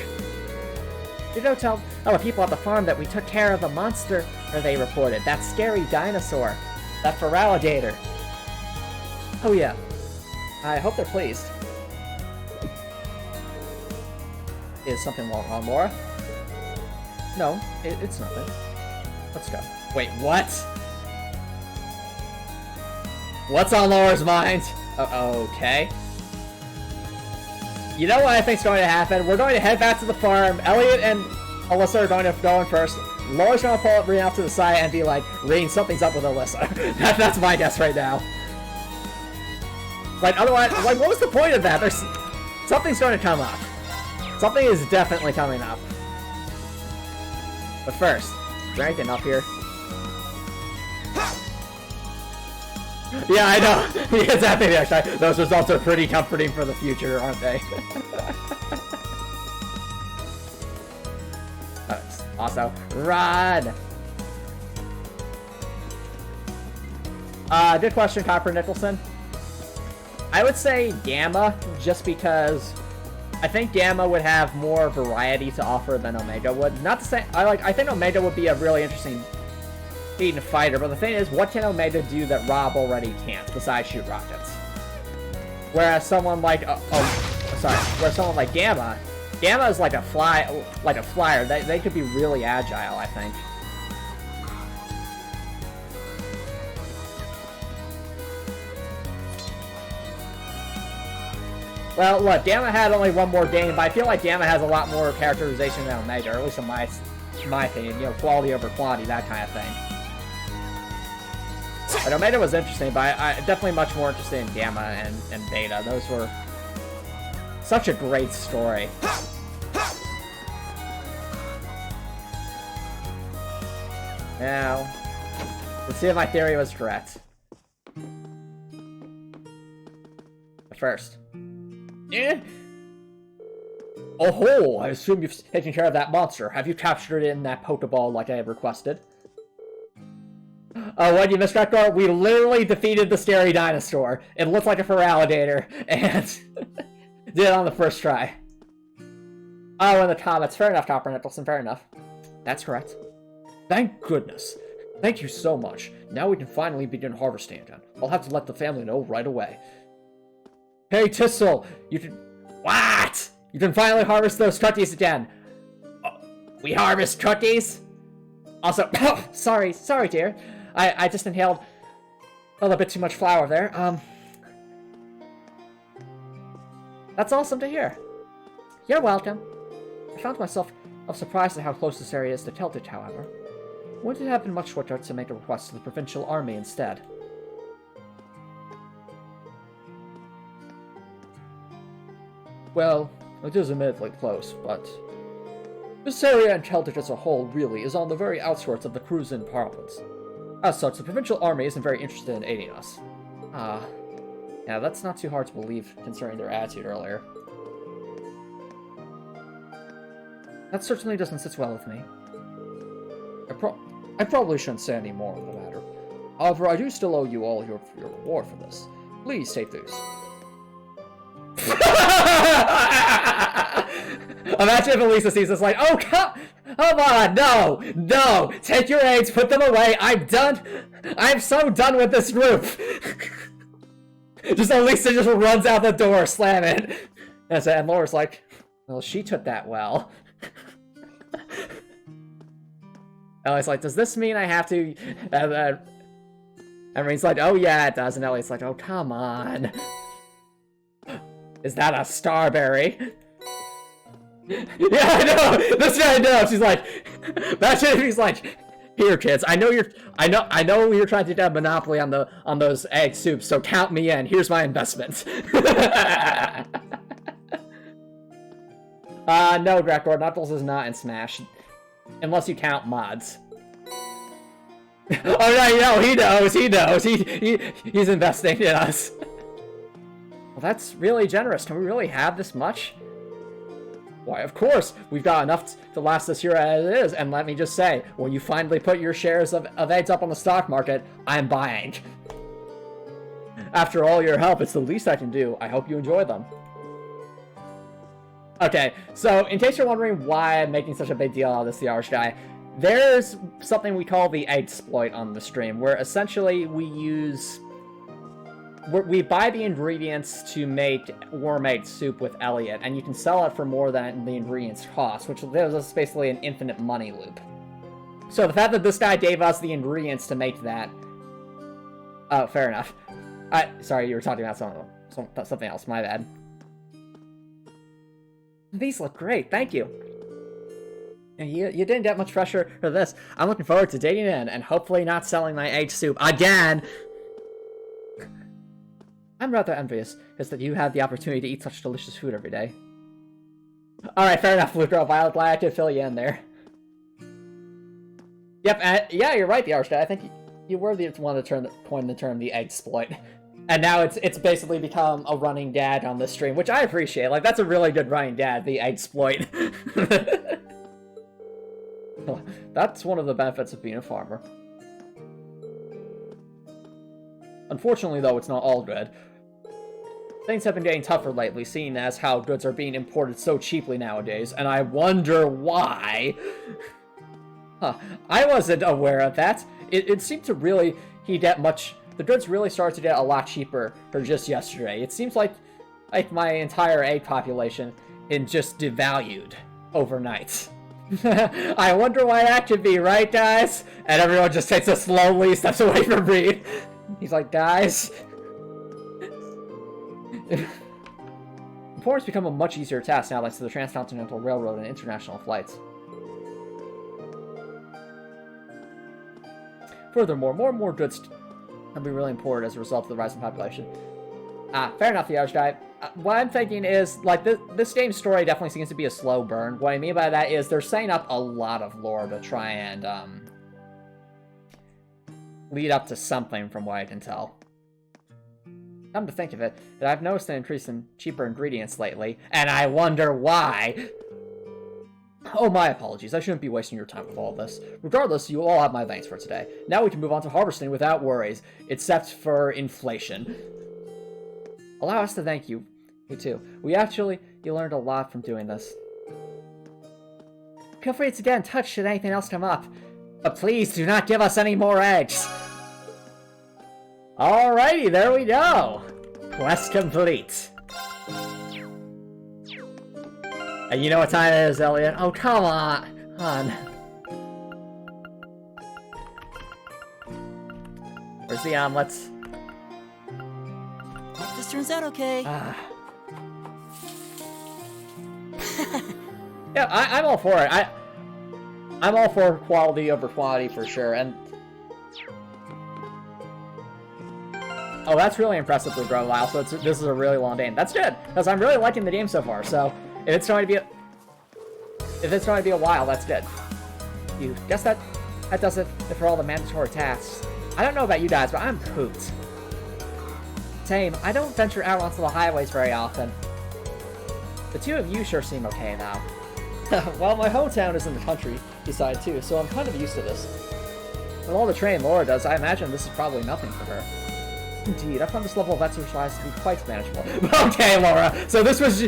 You don't tell the people at the farm that we took care of the monster, or they reported. That scary dinosaur. That feraligator. Oh yeah. I hope they're pleased. Is something wrong, Laura? No, it's nothing. Let's go. Wait, what? What's on Laura's mind? Okay. You know what I think's going to happen? We're going to head back to the farm. Elliot and Alyssa are going to go in first. Laura's going to pull Reen out to the side and be like, Reen, something's up with Alyssa. That's my guess right now. Like, otherwise, like, what was the point of that? Something's going to come up. Something is definitely coming up. But first, is there anything up here? Yeah, I know. Exactly. Actually, those results are pretty comforting for the future, aren't they? Also, run! Good question, Copper Nicholson. I would say Gamma, just because I think Gamma would have more variety to offer than Omega would. Not to say I think Omega would be a really interesting beaten fighter, but the thing is, what can Omega do that Rob already can't besides shoot rockets? Whereas someone like whereas someone like Gamma is like a flyer. They could be really agile, I think. Well, look, Gamma had only one more game, but I feel like Gamma has a lot more characterization than Omega, or at least in my opinion. You know, quality over quantity, that kind of thing. And Omega was interesting, but I definitely much more interested in Gamma and Beta. Those were such a great story. Now, let's see if my theory was correct. But first. Oh ho! I assume you've taken care of that monster. Have you captured it in that Pokeball like I had requested? Oh, what, you missed that? We literally defeated the scary dinosaur. It looked like a Feraligatr, and did it on the first try. Oh, and the comments. Fair enough, Copper Nicholson, fair enough. That's correct. Thank goodness. Thank you so much. Now we can finally begin harvesting again. I'll have to let the family know right away. Hey, Tissel! You can... What? You can finally harvest those cookies again. Oh, we harvest cookies? Also, sorry, dear. I just inhaled a little bit too much flour there. That's awesome to hear. You're welcome. I found myself surprised at how close this area is to Celtic, however. Wouldn't it have been much shorter to make a request to the provincial army instead? Well, it is admittedly close, but this area and Celtic as a whole really is on the very outskirts of the Cruisin province. As such, the provincial army isn't very interested in aiding us. Yeah, that's not too hard to believe, considering their attitude earlier. That certainly doesn't sit well with me. I probably shouldn't say any more on the matter. However, I do still owe you all your reward for this. Please take these. Imagine if Elisa sees this like, oh, come on, no, take your eggs, put them away, I'm so done with this group. Just Elisa just runs out the door, slam it. And Laura's like, well, she took that well. Ellie's like, does this mean I have to... Emery's like, oh yeah, it does. And Ellie's like, oh, come on. Is that a starberry? Yeah, I know! This guy knows! He's like... Imagine if he's like, here, kids, I know you're trying to get a monopoly on those egg soups, so count me in. Here's my investment. No, Drakor, Knuckles is not in Smash. Unless you count mods. Oh no, he knows. He's investing in us. Well, that's really generous. Can we really have this much? Why, of course. We've got enough to last us year as it is. And let me just say, when you finally put your shares of eggs up on the stock market, I'm buying. After all your help, it's the least I can do. I hope you enjoy them. Okay, so in case you're wondering why I'm making such a big deal out of this The Irish Guy, there's something we call the exploit on the stream, where essentially we buy the ingredients to make worm egg soup with Elliot, and you can sell it for more than the ingredients cost, which is basically an infinite money loop. So the fact that this guy gave us the ingredients to make that... Oh, fair enough. Sorry, you were talking about something else, my bad. These look great, thank you. You didn't get much pressure for this. I'm looking forward to digging in and hopefully not selling my egg soup again. I'm rather envious, is that you have the opportunity to eat such delicious food every day. Alright, fair enough, Blue Girl Violet. Glad I could fill you in there. Yep, yeah, you're right, the Irish Guy. I think you were the one to coin the term the exploit. And now it's basically become a running gag on this stream, which I appreciate. Like, that's a really good running gag, the exploit. That's one of the benefits of being a farmer. Unfortunately, though, it's not all good. Things have been getting tougher lately, seeing as how goods are being imported so cheaply nowadays, and I wonder why. Huh, I wasn't aware of that. It seemed to really heat that much... The goods really started to get a lot cheaper for just yesterday. It seems like my entire egg population is just devalued overnight. I wonder why that could be, right, guys? And everyone just takes a slowly steps away from Reed. He's like, guys... Performance become a much easier task now thanks to the Transcontinental Railroad and international flights. Furthermore, more and more goods can be really important as a result of the rise in population. Fair enough, the Ouch Guy. What I'm thinking is, like, this game's story definitely seems to be a slow burn. What I mean by that is they're setting up a lot of lore to try and, lead up to something from what I can tell. Come to think of it, I've noticed an increase in cheaper ingredients lately, and I wonder why. Oh, my apologies. I shouldn't be wasting your time with all this. Regardless, you all have my thanks for today. Now we can move on to harvesting without worries, except for inflation. Allow us to thank you. You too. You learned a lot from doing this. Feel free to get in touch should anything else come up. But please do not give us any more eggs. Alrighty, there we go. Quest complete. And you know what time it is, Elliot? Oh, come on. Where's the omelets? Hope this turns out okay. Yeah, I'm all for it. I'm all for quality over quantity for sure, and... Oh, that's really impressive for Bro Lyle, so this is a really long game. That's good, because I'm really liking the game so far, so if it's going to be a while, that's good. You guess that does it for all the mandatory tasks. I don't know about you guys, but I'm pooped. Same, I don't venture out onto the highways very often. The two of you sure seem okay now. Well, my hometown is in the countryside too, so I'm kind of used to this. With all the training Laura does, I imagine this is probably nothing for her. Indeed, I found this level of exercise to be quite manageable. Okay, Laura, so this was...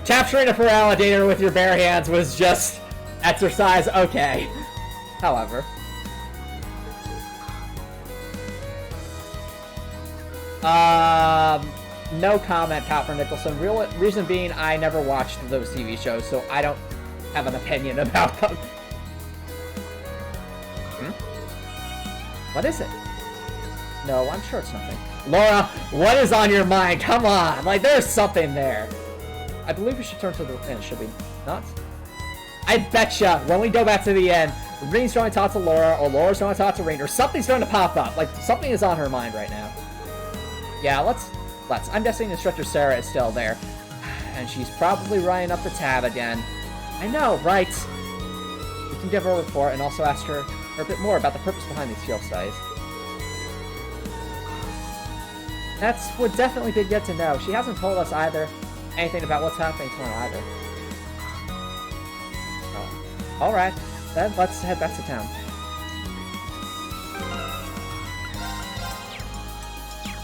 Capturing a alligator with your bare hands was just... exercise, okay. However... no comment, Copper Nicholson. Reason being, I never watched those TV shows, so I don't have an opinion about them. What is it? No, I'm sure it's nothing. Laura, what is on your mind? Come on! Like, there's something there. I believe we should turn to the end, should we not? I betcha, when we go back to the end, Reen's going to talk to Laura, or Laura's going to talk to Reen, or something's going to pop up. Like, something is on her mind right now. Yeah, let's. I'm guessing Instructor Sarah is still there. And she's probably writing up the tab again. I know, right? We can give her a report and also ask her a bit more about the purpose behind these field studies. Would definitely be good to know. She hasn't told us anything about what's happening to her either. Oh. Alright, then let's head back to town.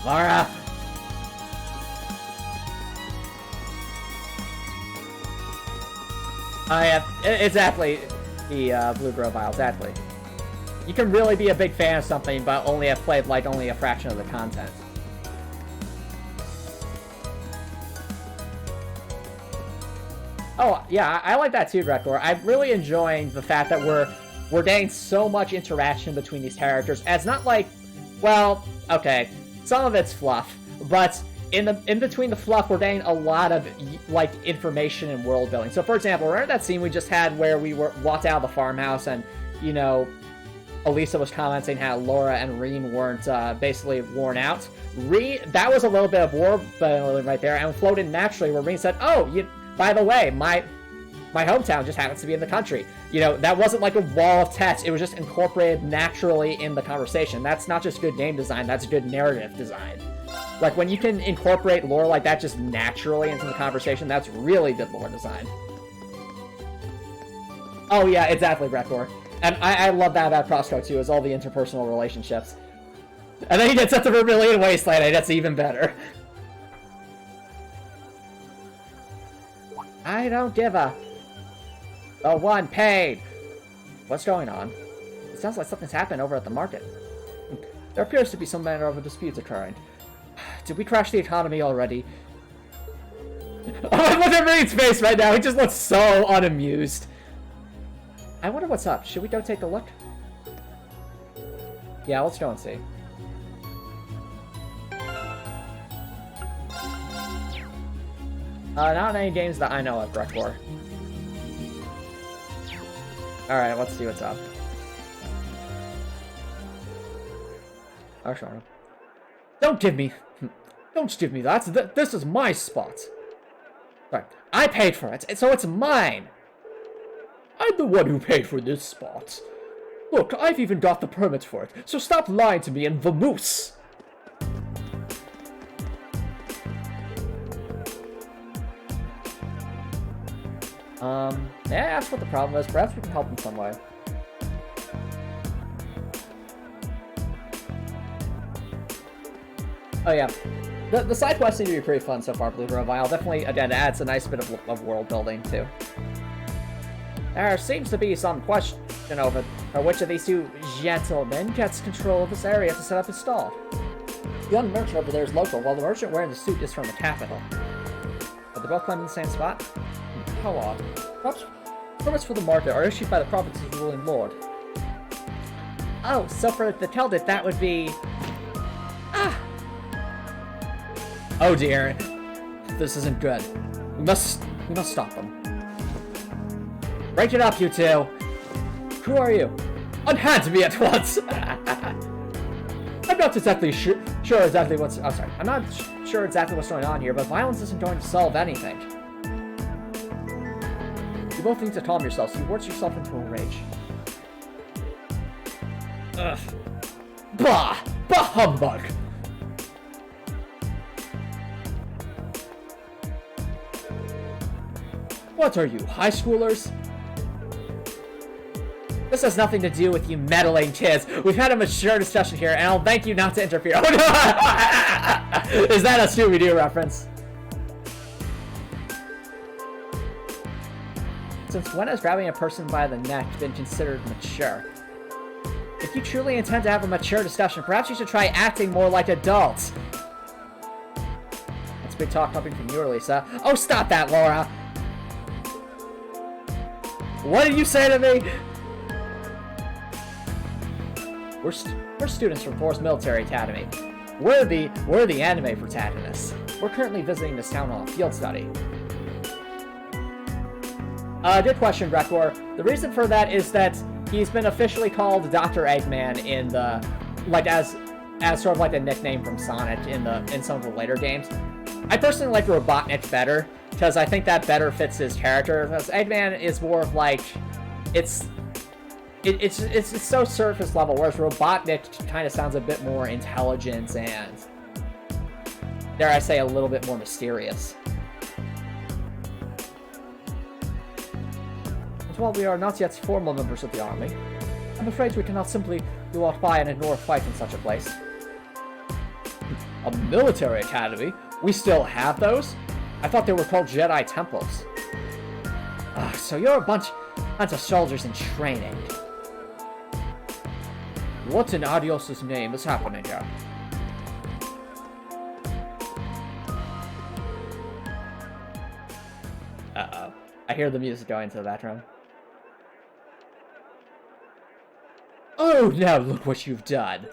Laura! Oh yeah, exactly. The Blue Grove Isle, exactly. You can really be a big fan of something, but only have played like only a fraction of the content. Oh, yeah, I like that too, Gregor. I'm really enjoying the fact that we're getting so much interaction between these characters. And it's not like, well, okay, some of it's fluff, but in between the fluff, we're getting a lot of, like, information and world building. So, for example, remember that scene we just had where we walked out of the farmhouse and, you know, Elisa was commenting how Laura and Reen weren't basically worn out? That was a little bit of war building right there, and floated naturally where Reen said, oh, by the way, my hometown just happens to be in the country. You know, that wasn't like a wall of text. It was just incorporated naturally in the conversation. That's not just good game design, that's good narrative design. Like, when you can incorporate lore like that just naturally into the conversation, that's really good lore design. Oh yeah, exactly, Brecor. And I love that about Crosscode too, is all the interpersonal relationships. And then he gets up to Vermilion Wasteland, and that's even better. I don't give a... The one paid! What's going on? It sounds like something's happened over at the market. There appears to be some manner of a dispute occurring. Did we crash the economy already? Oh, look at Reed's face right now! He just looks so unamused. I wonder what's up. Should we go take a look? Yeah, let's go and see. Not any games that I know of, Brekor. Alright, let's see what's up. Oh, sure. Don't give me that. This is my spot. Sorry, I paid for it, so it's mine. I'm the one who paid for this spot. Look, I've even got the permit for it, so stop lying to me and vamoose. May I ask what the problem is? Perhaps we can help in some way. Oh yeah, the side quests seem to be pretty fun so far, Blue Vile. Definitely, again, adds a nice bit of world building too. There seems to be some question over which of these two gentlemen gets control of this area to set up his stall. The young merchant over there is local, while the merchant wearing the suit is from the capital. Are they both claiming the same spot? How odd. Perhaps permits for the market are issued by the province's ruling lord. Oh, so for the Teldit, that would be... Ah! Oh dear. This isn't good. We must stop them. Break it up, you two! Who are you? Unhand me at once! I'm not exactly sure exactly what's... Oh, sorry. I'm not sure exactly what's going on here, but violence isn't going to solve anything. You both need to calm yourselves. You worked yourself into a rage. Ugh. Bah! Bah humbug! What are you, high schoolers? This has nothing to do with you meddling kids. We've had a mature discussion here, and I'll thank you not to interfere. Oh no! Is that a Scooby-Doo reference? Since when has grabbing a person by the neck been considered mature? If you truly intend to have a mature discussion, perhaps you should try acting more like adults. That's big talk coming from you, Lisa. Oh, stop that, Laura! What did you say to me? We're students from Force Military Academy. We're the anime protagonists. We're currently visiting this town on a field study. Good question, Brekor. The reason for that is that he's been officially called Dr. Eggman in the, like, as sort of like a nickname from Sonic in some of the later games. I personally like Robotnik better, because I think that better fits his character. Because Eggman is more of like, it's so surface level, whereas Robotnik kind of sounds a bit more intelligent and, dare I say, a little bit more mysterious. And while we are not yet formal members of the army, I'm afraid we cannot simply walk by and ignore a fight in such a place. A military academy? We still have those? I thought they were called Jedi temples. So you're a bunch of soldiers in training. What in Adios's name is happening here? Uh-oh. I hear the music going into the background. Oh, now look what you've done.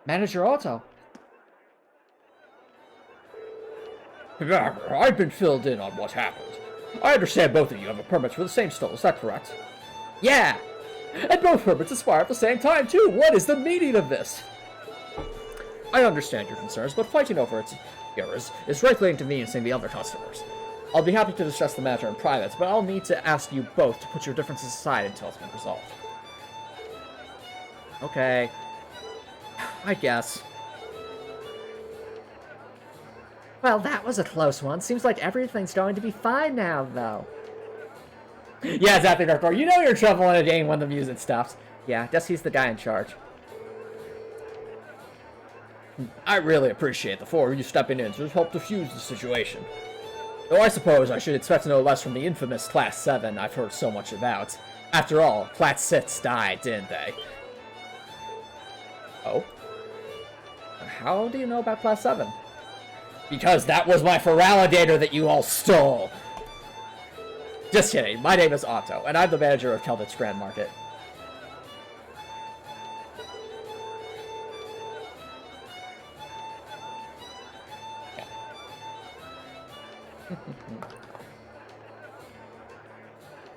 Manager Otto. I've been filled in on what happened. I understand both of you have a permit for the same stall, is that correct? Yeah! And both permits expire at the same time, too! What is the meaning of this? I understand your concerns, but fighting over its errors is greatly inconveniencing the other customers. I'll be happy to discuss the matter in private, but I'll need to ask you both to put your differences aside until it's been resolved. Okay. I guess. Well, that was a close one. Seems like everything's going to be fine now, though. Yeah, exactly, Darkor. You know you're in trouble in a game when the music stops. Yeah, I guess he's the guy in charge. I really appreciate the four of you stepping in to help defuse the situation. Though I suppose I should expect no less from the infamous Class 7 I've heard so much about. After all, Class 6 died, didn't they? Oh? How do you know about Class 7? Because that was my Feraligator that you all stole! Just kidding, my name is Otto, and I'm the manager of Keldit's Grand Market.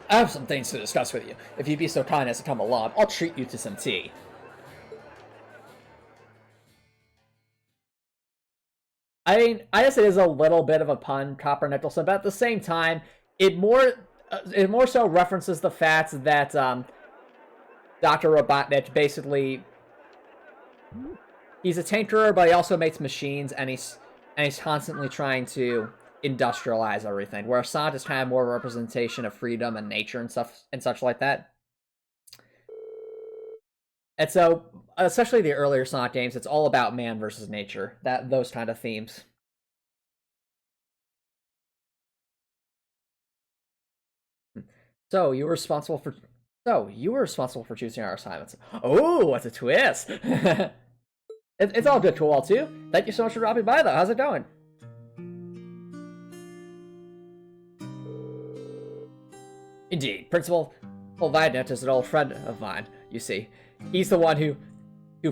I have some things to discuss with you. If you'd be so kind as to come along, I'll treat you to some tea. I mean, I guess it is a little bit of a pun, Copper Nicholson, but at the same time, it more so references the fact that Dr. Robotnik basically, he's a tinkerer, but he also makes machines, and he's constantly trying to industrialize everything. Where Sonic is kind of more a representation of freedom and nature and stuff and such like that. And so, especially the earlier Sonic games, it's all about man versus nature. Those kind of themes. So you were responsible for choosing our assignments. Oh, what's a twist! It's all good, Cool too. Thank you so much for dropping by, though. How's it going? Indeed, Principal Vidnet is an old friend of mine. You see, he's the one who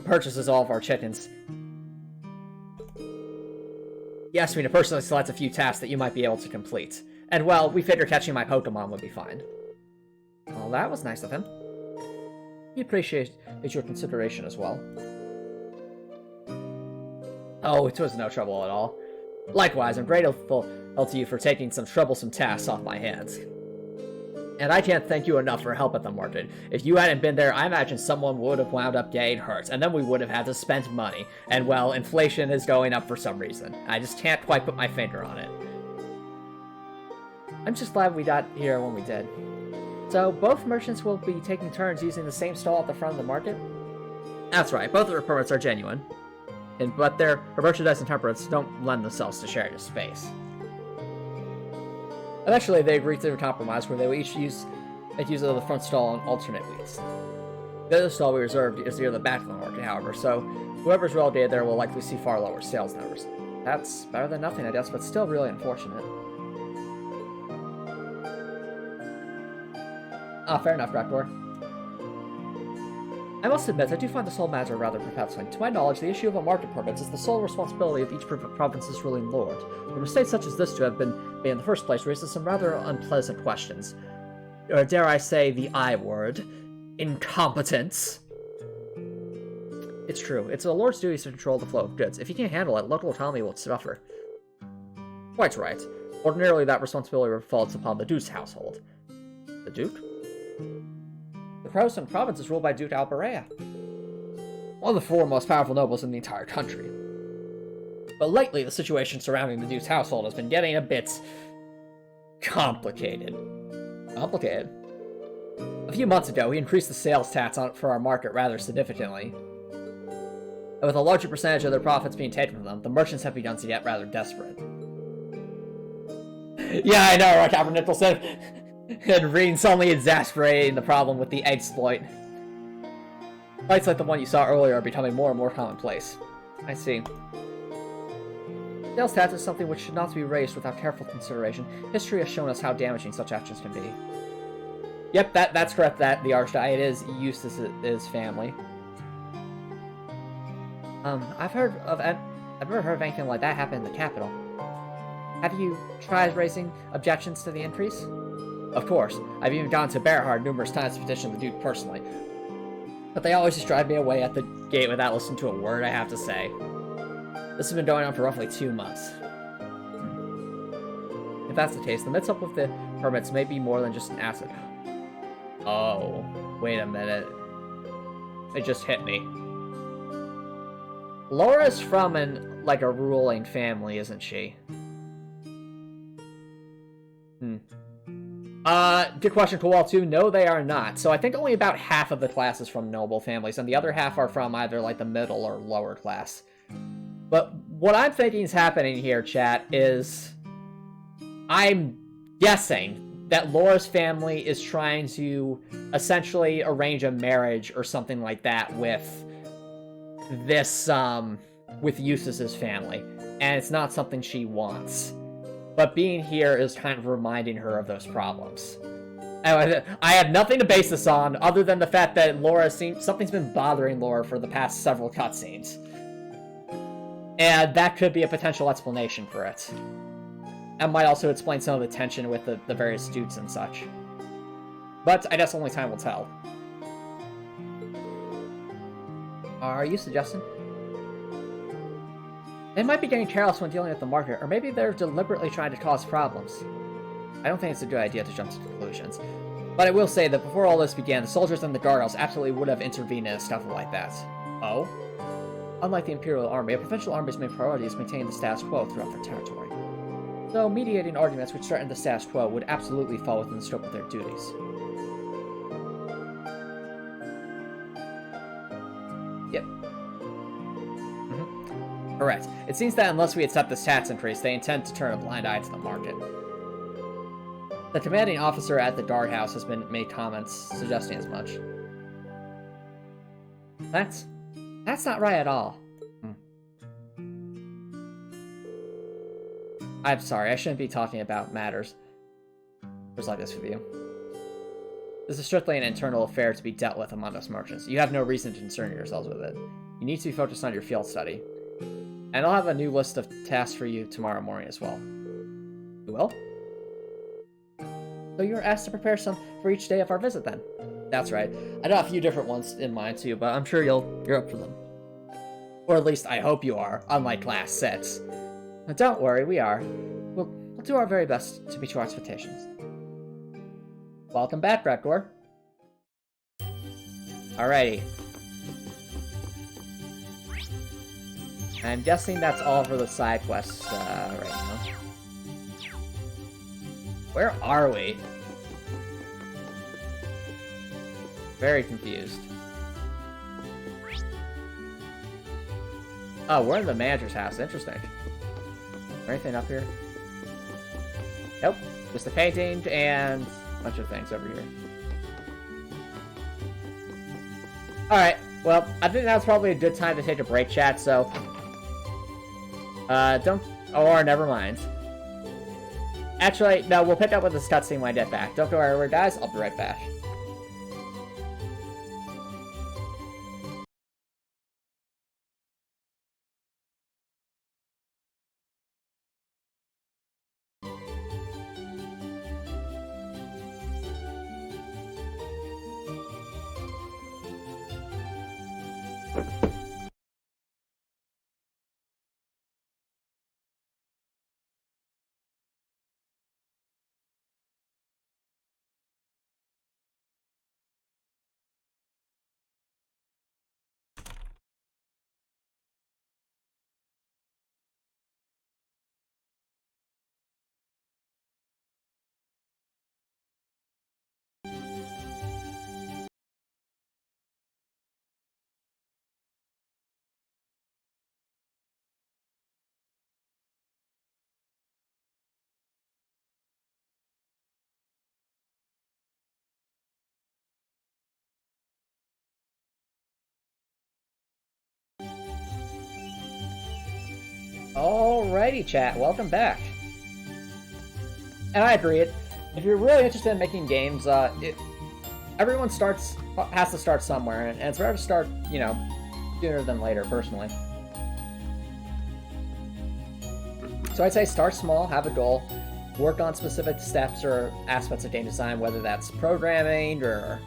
purchases all of our chickens. He asked me to personally select a few tasks that you might be able to complete. And well, we figured catching my Pokemon would be fine. Well, that was nice of him. We appreciate your consideration as well. Oh, it was no trouble at all. Likewise, I'm grateful to you for taking some troublesome tasks off my hands. And I can't thank you enough for help at the market. If you hadn't been there, I imagine someone would have wound up getting hurt, and then we would have had to spend money. And well, inflation is going up for some reason. I just can't quite put my finger on it. I'm just glad we got here when we did. So, both merchants will be taking turns using the same stall at the front of the market? That's right, both of their permits are genuine. But their merchandise and temperaments don't lend themselves to sharing a space. Eventually, they agreed to a compromise where they will each make use of the front stall on alternate weeks. The other stall we reserved is near the back of the market, however, so whoever's relegated there will likely see far lower sales numbers. That's better than nothing, I guess, but still really unfortunate. Ah, fair enough, Rakdor. I must admit, I do find this whole matter rather perplexing. To my knowledge, the issue of a market permit is the sole responsibility of each province's ruling lord. For a mistake such as this to have been made in the first place raises some rather unpleasant questions. Or dare I say the I word, incompetence. It's true. It's a lord's duty to control the flow of goods. If he can't handle it, local economy will suffer. Quite right. Ordinarily, that responsibility falls upon the Duke's household. The Duke? The province is ruled by Duke Albarea, one of the 4 most powerful nobles in the entire country. But lately, the situation surrounding the Duke's household has been getting a bit complicated. Complicated? A few months ago, we increased the sales tax for our market rather significantly. And with a larger percentage of their profits being taken from them, the merchants have begun to get rather desperate. Yeah, I know, right, Copper Nicholson? And Reen suddenly exasperating the problem with the exploit. Fights like the one you saw earlier are becoming more and more commonplace. I see. Sales tax is something which should not be raised without careful consideration. History has shown us how damaging such actions can be. Yep, that's correct, that the Archdiet is Eustace's family. I've never heard of anything like that happen in the capital. Have you tried raising objections to the increase? Of course, I've even gone to Bearhard numerous times to petition the Duke personally. But they always just drive me away at the gate without listening to a word I have to say. This has been going on for roughly 2 months. If that's the case, the mix-up with the permits may be more than just an asset. Oh, wait a minute. It just hit me. Laura's from a ruling family, isn't she? Good question, Kowal, too. No, they are not. So I think only about half of the class is from noble families, and the other half are from either, the middle or lower class. But what I'm thinking is happening here, chat, is I'm guessing that Laura's family is trying to essentially arrange a marriage or something like that with this, with Eustace's family. And it's not something she wants. But being here is kind of reminding her of those problems. I have nothing to base this on other than the fact that something's been bothering Laura for the past several cutscenes. And that could be a potential explanation for it. And might also explain some of the tension with the various dudes and such. But I guess only time will tell. Are you suggesting? They might be getting careless when dealing with the market, or maybe they're deliberately trying to cause problems. I don't think it's a good idea to jump to conclusions. But I will say that before all this began, the soldiers and the guardrails absolutely would have intervened in a scuffle like that. Oh? Unlike the Imperial Army, a provincial army's main priority is maintaining the status quo throughout their territory. So mediating arguments which threaten the status quo would absolutely fall within the scope of their duties. Yep. Correct. It seems that unless we accept this tax increase, they intend to turn a blind eye to the market. The commanding officer at the guardhouse has made comments suggesting as much. That's not right at all. I'm sorry, I shouldn't be talking about matters like this with you. This is strictly an internal affair to be dealt with among us merchants. You have no reason to concern yourselves with it. You need to be focused on your field study. And I'll have a new list of tasks for you tomorrow morning as well. You will? So you were asked to prepare some for each day of our visit then? That's right. I got a few different ones in mind too, but I'm sure you're up for them. Or at least I hope you are, unlike last sets. Now, don't worry, we are. We'll do our very best to meet your expectations. Welcome back, Gregor. Alrighty. I'm guessing that's all for the side quests right now. Where are we? Very confused. Oh, we're in the manager's house. Interesting. Is there anything up here? Nope. Just a painting and a bunch of things over here. Alright. Well, I think that's probably a good time to take a break, chat, so... don't... Or, never mind. Actually, no, we'll pick up with this cutscene when I get back. Don't go anywhere, guys. I'll be right back. Alrighty, chat. Welcome back. And I agree. If you're really interested in making games, everyone has to start somewhere, and it's better to start, you know, sooner than later, personally. So I'd say start small, have a goal, work on specific steps or aspects of game design, whether that's programming or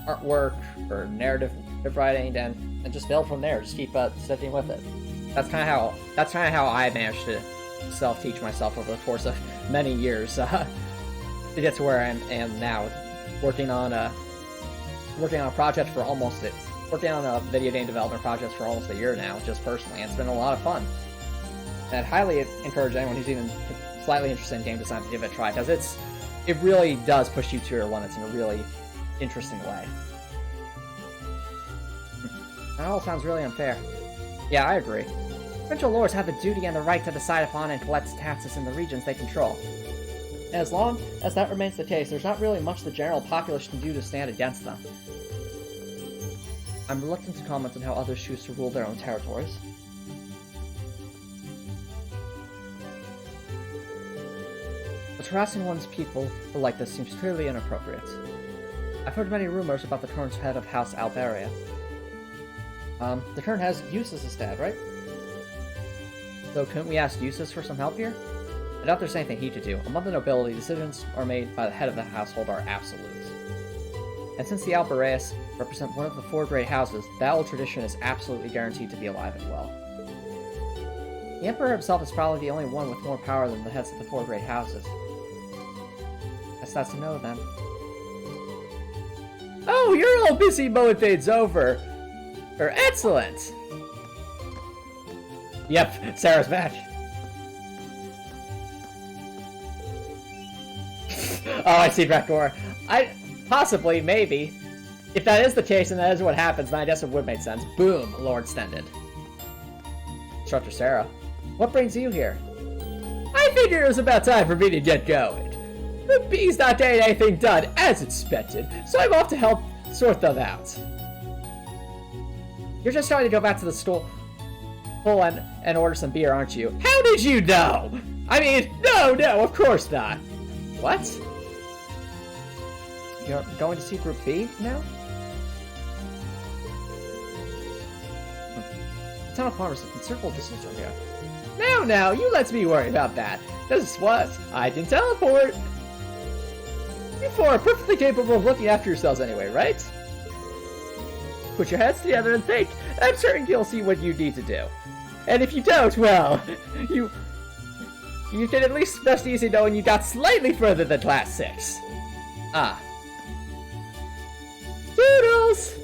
artwork or narrative writing, and just build from there. Just keep sticking with it. That's kind of how I managed to self-teach myself over the course of many years to get to where I am now, working on a project for working on a video game development project for almost a year now, just personally, and it's been a lot of fun. And I'd highly encourage anyone who's even slightly interested in game design to give it a try, because it really does push you to your limits in a really interesting way. That all sounds really unfair. Yeah, I agree. Provincial lords have the duty and the right to decide upon and collect taxes in the regions they control. And as long as that remains the case, there's not really much the general populace can do to stand against them. I'm reluctant to comment on how others choose to rule their own territories. But harassing one's people like this seems clearly inappropriate. I've heard many rumors about the current head of House Alberia. The current has Eustace as dad, right? So couldn't we ask Eustace for some help here? I doubt there's anything he could do. Among the nobility, decisions are made by the head of the household are absolute. And since the Albareus represent one of the 4 great houses, that old tradition is absolutely guaranteed to be alive and well. The Emperor himself is probably the only one with more power than the heads of the 4 great houses. Guess that's a no, then. Oh, your little busy mode fade's over! Excellent! Yep, Sarah's back. Oh, I see, Brakor. Possibly, maybe. If that is the case and that is what happens, then I guess it would make sense. Boom, Lord Stended. Instructor Sarah, what brings you here? I figured it was about time for me to get going. The bee's not getting anything done as expected, so I'm off to help sort them out. You're just trying to go back to the store and order some beer, aren't you? How did you know? I mean, no, of course not. What? You're going to see Group B now? The town of Farmers is a considerable distance from here. No, you let me worry about that. This what? I can teleport. You 4 are perfectly capable of looking after yourselves anyway, right? Put your heads together and think. I'm certain you'll see what you need to do. And if you don't, well, you can at least rest easy knowing you got slightly further than Class 6. Ah. Doodles!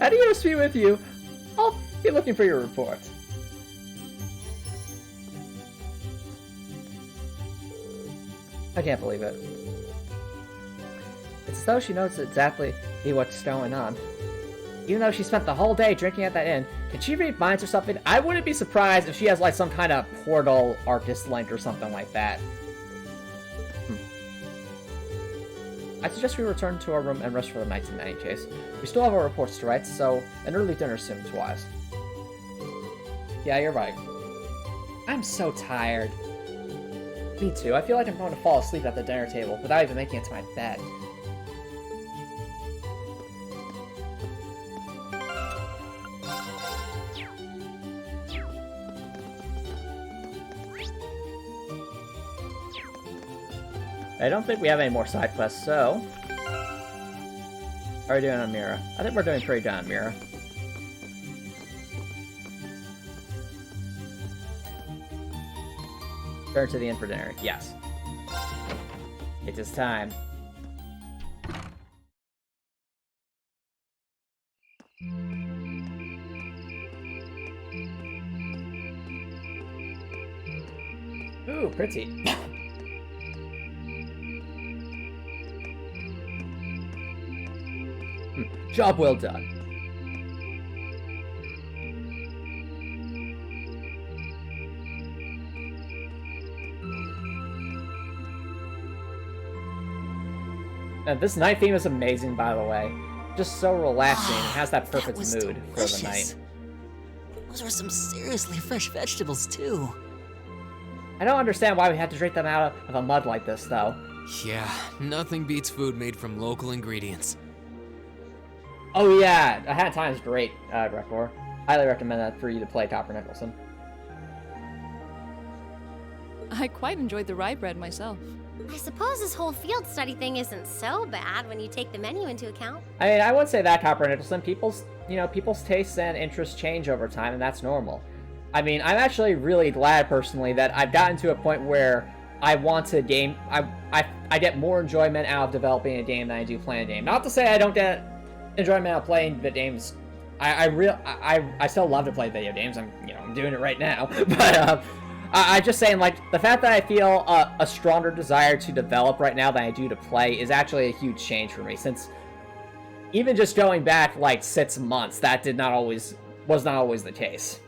Adios be with you. I'll be looking for your report. I can't believe it. It's as though she knows exactly what's going on. Even though she spent the whole day drinking at that inn, can she read minds or something? I wouldn't be surprised if she has like some kind of portal Arcus link or something like that. I suggest we return to our room and rest for the night in any case. We still have our reports to write, so an early dinner seems wise. Yeah, you're right. I'm so tired. Me too. I feel like I'm going to fall asleep at the dinner table without even making it to my bed. I don't think we have any more side quests, so... How are we doing on Mira? I think we're doing pretty good on Mira. Turn to the inn for dinner. Yes. It is time. Ooh, pretty. Job well done. And this night theme is amazing, by the way. Just so relaxing. It has that perfect mood for the night. Those were some seriously fresh vegetables, too. I don't understand why we had to drink them out of a mud like this, though. Yeah, nothing beats food made from local ingredients. Oh yeah, A Hat in Time is great, Grekor. Highly recommend that for you to play Copper Nicholson. I quite enjoyed the rye bread myself. I suppose this whole field study thing isn't so bad when you take the menu into account. I mean, I would say that, Copper Nicholson. People's tastes and interests change over time, and that's normal. I mean, I'm actually really glad, personally, that I've gotten to a point where I want to game... I get more enjoyment out of developing a game than I do playing a game. Not to say I don't get enjoyment out of playing the games. I still love to play video games. I'm doing it right now. But I'm just saying, like, the fact that I feel a stronger desire to develop right now than I do to play is actually a huge change for me. Since even just going back like 6 months, that was not always the case.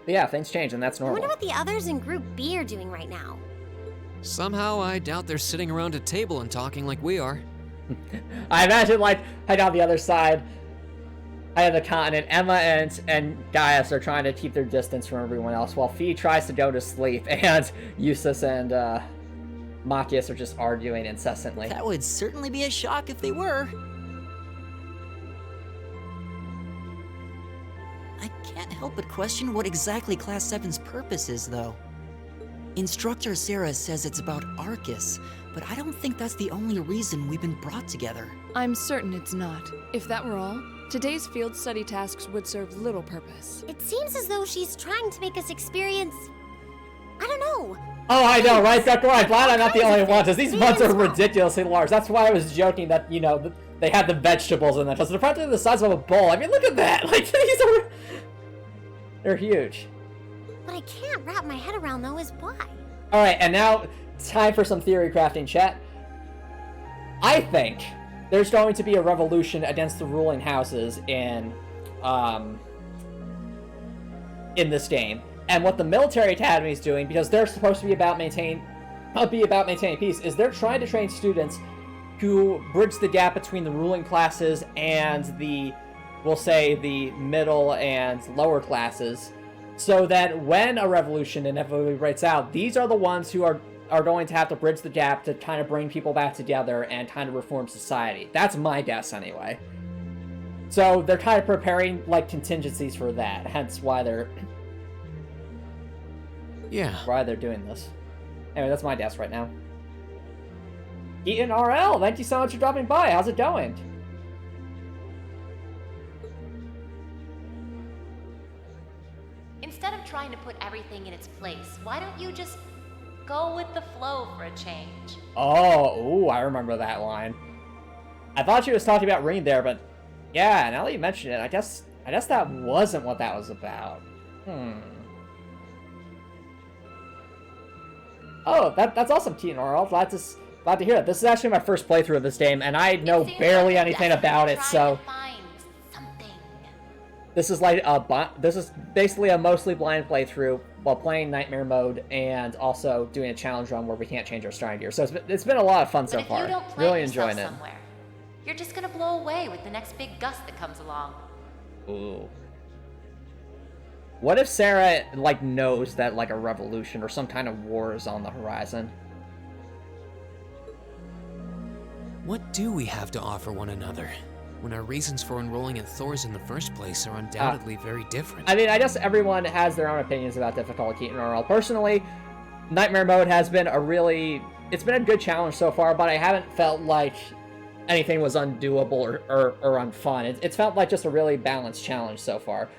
But yeah, things change, and that's I normal. wonder what the others in Group B are doing right now. Somehow, I doubt they're sitting around a table and talking like we are. I imagine, like, head on the other side of the continent, Emma and Gaius are trying to keep their distance from everyone else, while Fee tries to go to sleep, and Eustace and Machias are just arguing incessantly. That would certainly be a shock if they were. I can't help help but question what exactly Class 7's purpose is, though. Instructor Sarah says it's about Arcus, but I don't think that's the only reason we've been brought together. I'm certain it's not. If that were all, today's field study tasks would serve little purpose. It seems as though she's trying to make us experience... I don't know. Oh, I know, right, Dr. I'm glad I'm not the only one, because these buns are as well. ridiculously large. That's why I was joking that, you know, they had the vegetables in them, because they're practically the size of a bowl. I mean, look at that! Like, these are... They're huge. What I can't wrap my head around, though, is why. Alright, and now, time for some theory crafting, chat. I think there's going to be a revolution against the ruling houses in this game. And what the military academy is doing, because they're supposed to be about maintaining peace, is they're trying to train students who bridge the gap between the ruling classes and the, we'll say, the middle and lower classes, so that when a revolution inevitably breaks out, these are the ones who are going to have to bridge the gap to kind of bring people back together and kind of reform society. That's my guess, anyway. So they're kind of preparing, like, contingencies for that, hence why they're... Yeah. why they're doing this. Anyway, that's my guess right now. Eaton RL, thank you so much for dropping by. How's it going? Instead of trying to put everything in its place, why don't you just go with the flow for a change? Oh, ooh, I remember that line. I thought she was talking about Ring there, but yeah, now that you mention it, I guess that wasn't what that was about. Oh, that's awesome, Keaton Oral. Glad to hear it. This is actually my first playthrough of this game, and I know barely anything about it, so this is like this is basically a mostly blind playthrough while playing Nightmare Mode and also doing a challenge run where we can't change our starting gear. So it's been a lot of fun so far. If you don't plant Really yourself enjoying it. somewhere, you're just gonna blow away with the next big gust that comes along. Ooh. What if Sarah, like, knows that, like, a revolution or some kind of war is on the horizon? What do we have to offer one another, when our reasons for enrolling at Thor's in the first place are undoubtedly very different? I mean, I guess everyone has their own opinions about difficulty, Keaton Oral. Personally, Nightmare Mode has been it's been a good challenge so far, but I haven't felt like anything was undoable or unfun. It's felt like just a really balanced challenge so far.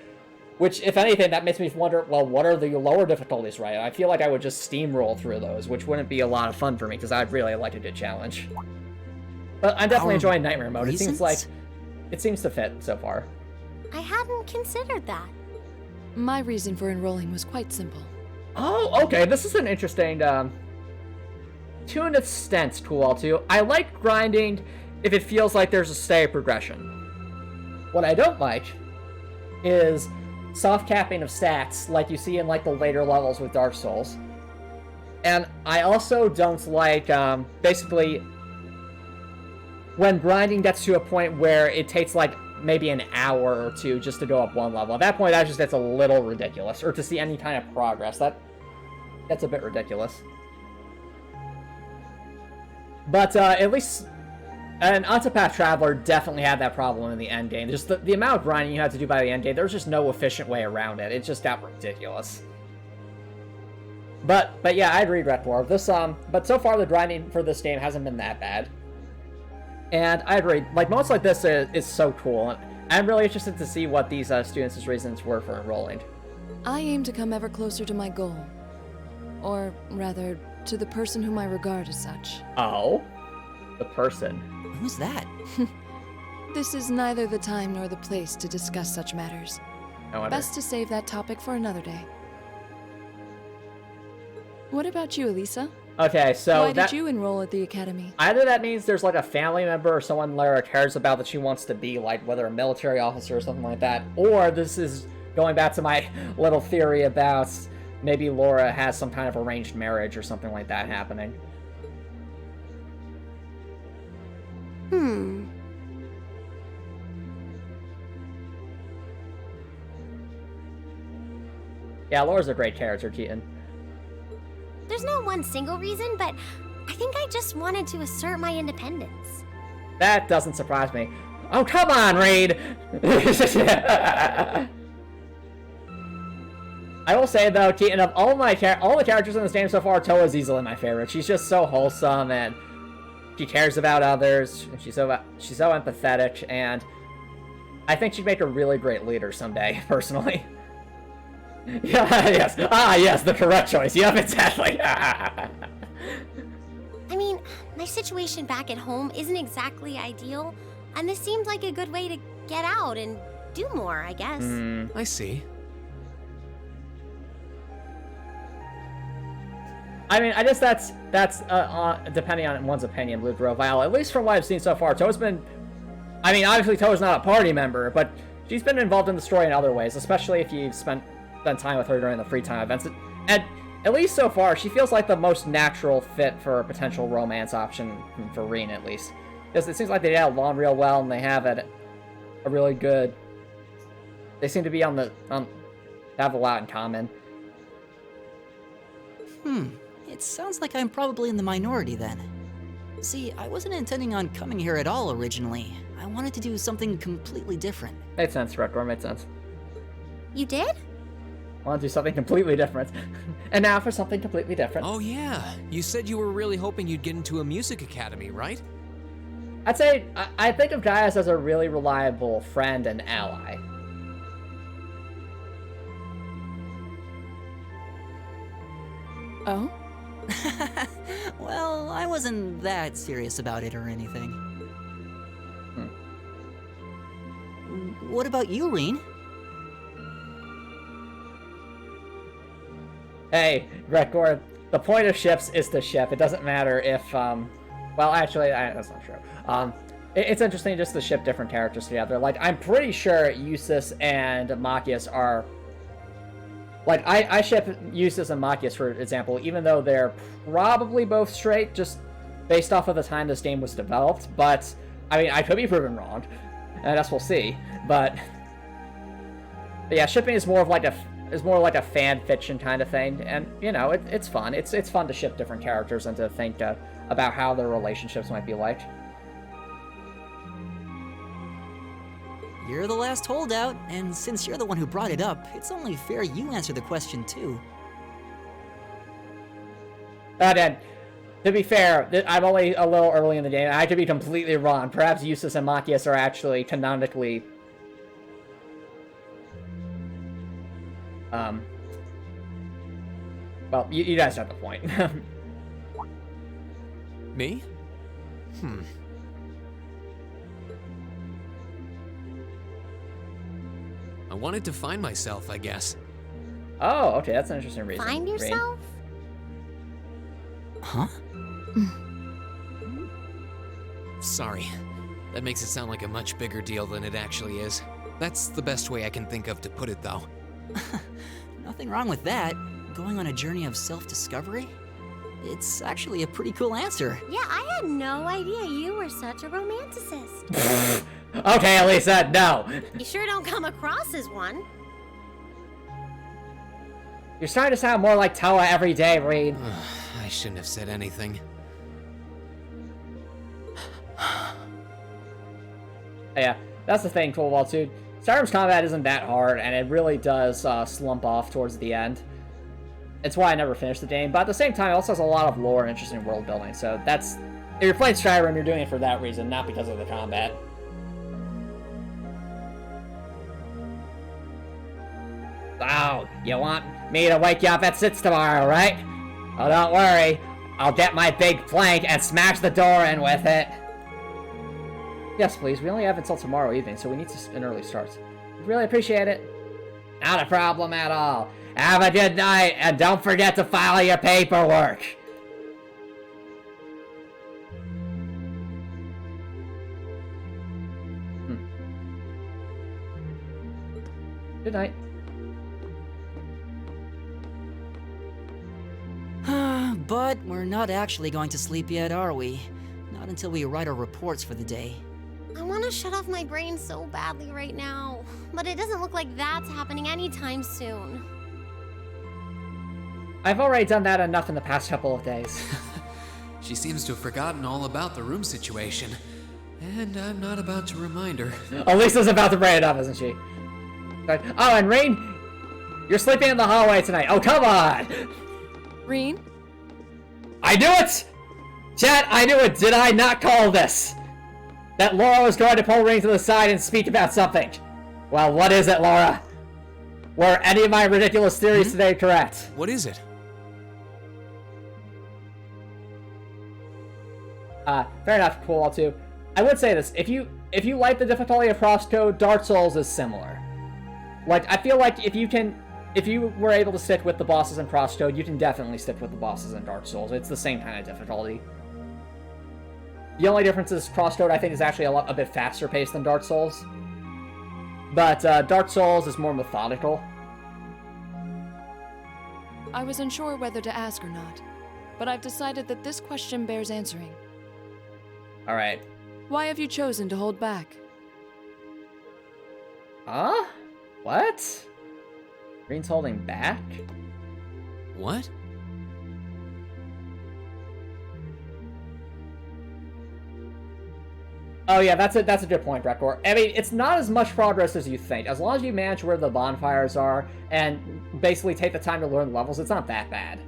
Which, if anything, that makes me wonder, well, what are the lower difficulties, right? I feel like I would just steamroll through those, which wouldn't be a lot of fun for me, because I'd really like a good challenge. But I'm definitely enjoying Nightmare Mode. It seems to fit so far. I hadn't considered that. My reason for enrolling was quite simple. Oh, okay, this is an interesting, to an extent, cool, too. I like grinding if it feels like there's a steady progression. What I don't like is soft capping of stats like you see in like the later levels with Dark Souls. And I also don't like basically when grinding gets to a point where it takes like maybe an hour or two just to go up one level. At that point that just gets a little ridiculous, or to see any kind of progress. That's a bit ridiculous. But at least an Octopath Traveler definitely had that problem in the end game. Just the amount of grinding you had to do by the end game, there was just no efficient way around it. It just got ridiculous. But yeah, I'd regret more of this. But so far the grinding for this game hasn't been that bad. And I agree. Like, moments like this is so cool. And I'm really interested to see what these students' reasons were for enrolling. I aim to come ever closer to my goal. Or rather, to the person whom I regard as such. Oh? The person. Who's that? This is neither the time nor the place to discuss such matters. No wonder. Best to save that topic for another day. What about you, Elisa? Okay, so Why did you enroll at the academy? either that means there's like a family member or someone Lara cares about that she wants to be, like whether a military officer or something like that, or this is going back to my little theory about maybe Laura has some kind of arranged marriage or something like that happening. Yeah, Laura's a great character, Keaton. There's no one single reason, but I think I just wanted to assert my independence. That doesn't surprise me. Oh, come on, Reed! I will say though, Keaton, of all the characters in this game so far, Toa is easily my favorite. She's just so wholesome and she cares about others. And she's so empathetic, and I think she'd make a really great leader someday, personally. Yeah, yes. Ah, yes, the correct choice. Yep, exactly. I mean, my situation back at home isn't exactly ideal, and this seemed like a good way to get out and do more, I guess. I see. I mean, I guess that's depending on one's opinion, Blue Grove Viola. At least from what I've seen so far, Toa's been... I mean, obviously Toa's not a party member, but she's been involved in the story in other ways, especially if you've spent time with her during the free time events. And at least so far, she feels like the most natural fit for a potential romance option for Reen, at least. Because it seems like they get along real well, and they have a really good... They seem to be have a lot in common. It sounds like I'm probably in the minority then. See, I wasn't intending on coming here at all originally. I wanted to do something completely different. Made sense, Redcore, made sense. You did? I want to do something completely different. And now for something completely different. Oh yeah, you said you were really hoping you'd get into a music academy, right? I'd say, I think of Gaius as a really reliable friend and ally. Oh? Well, I wasn't that serious about it or anything. What about you, Reen? Hey, Redcore, the point of ships is to ship. It doesn't matter if, well, actually, that's not true. It's interesting just to ship different characters together. Like, I'm pretty sure Eustace and Machias are... Like, I ship Eustace and Machias, for example, even though they're probably both straight, just based off of the time this game was developed. But, I mean, I could be proven wrong. And I guess we'll see. But yeah, shipping is more of like a fan fiction kind of thing. And, you know, it's fun. It's fun to ship different characters and to think about how their relationships might be like. You're the last holdout, and since you're the one who brought it up, it's only fair you answer the question too. And to be fair, I'm only a little early in the game. I could be completely wrong. Perhaps Eustace and Machias are actually canonically... Well, you guys have the point. Me? I wanted to find myself, I guess. Oh, okay, that's an interesting reason. Find yourself? Huh? Sorry. That makes it sound like a much bigger deal than it actually is. That's the best way I can think of to put it, though. Nothing wrong with that. Going on a journey of self-discovery? It's actually a pretty cool answer. Yeah, I had no idea you were such a romanticist. Okay, Elisa, no. You sure don't come across as one. You're starting to sound more like Toa every day, Reed. I shouldn't have said anything. Yeah, that's the thing, Coolwall, too. Skyrim's combat isn't that hard, and it really does slump off towards the end. It's why I never finished the game, but at the same time, it also has a lot of lore and interesting world building, so that's... If you're playing Skyrim, you're doing it for that reason, not because of the combat. Oh, you want me to wake you up at 6 tomorrow, right? Oh, don't worry. I'll get my big plank and smash the door in with it. Yes, please. We only have until tomorrow evening, so we need an early start. Really appreciate it. Not a problem at all. Have a good night, and don't forget to file your paperwork. Good night. But we're not actually going to sleep yet, are we? Not until we write our reports for the day. I want to shut off my brain so badly right now, but it doesn't look like that's happening anytime soon. I've already done that enough in the past couple of days. She seems to have forgotten all about the room situation. And I'm not about to remind her. Oh, Lisa's about to bring it up, isn't she? Oh, and Rain... You're sleeping in the hallway tonight. Oh, come on! Reen? I knew it! Chat, I knew it! Did I not call this? That Laura was going to pull Reen to the side and speak about something. Well, what is it, Laura? Were any of my ridiculous theories today correct? What is it? Fair enough, cool, all too. I would say this, if you like the difficulty of Crosscode, Dark Souls is similar. Like, I feel like if you were able to stick with the bosses in Crosscode, you can definitely stick with the bosses in Dark Souls. It's the same kind of difficulty. The only difference is Crosscode, I think, is actually a bit faster paced than Dark Souls. But Dark Souls is more methodical. I was unsure whether to ask or not, but I've decided that this question bears answering. Alright. Why have you chosen to hold back? Huh? What? Green's holding back? What? Oh yeah, that's a good point, Rekor. I mean, it's not as much progress as you think. As long as you manage where the bonfires are and basically take the time to learn levels, it's not that bad.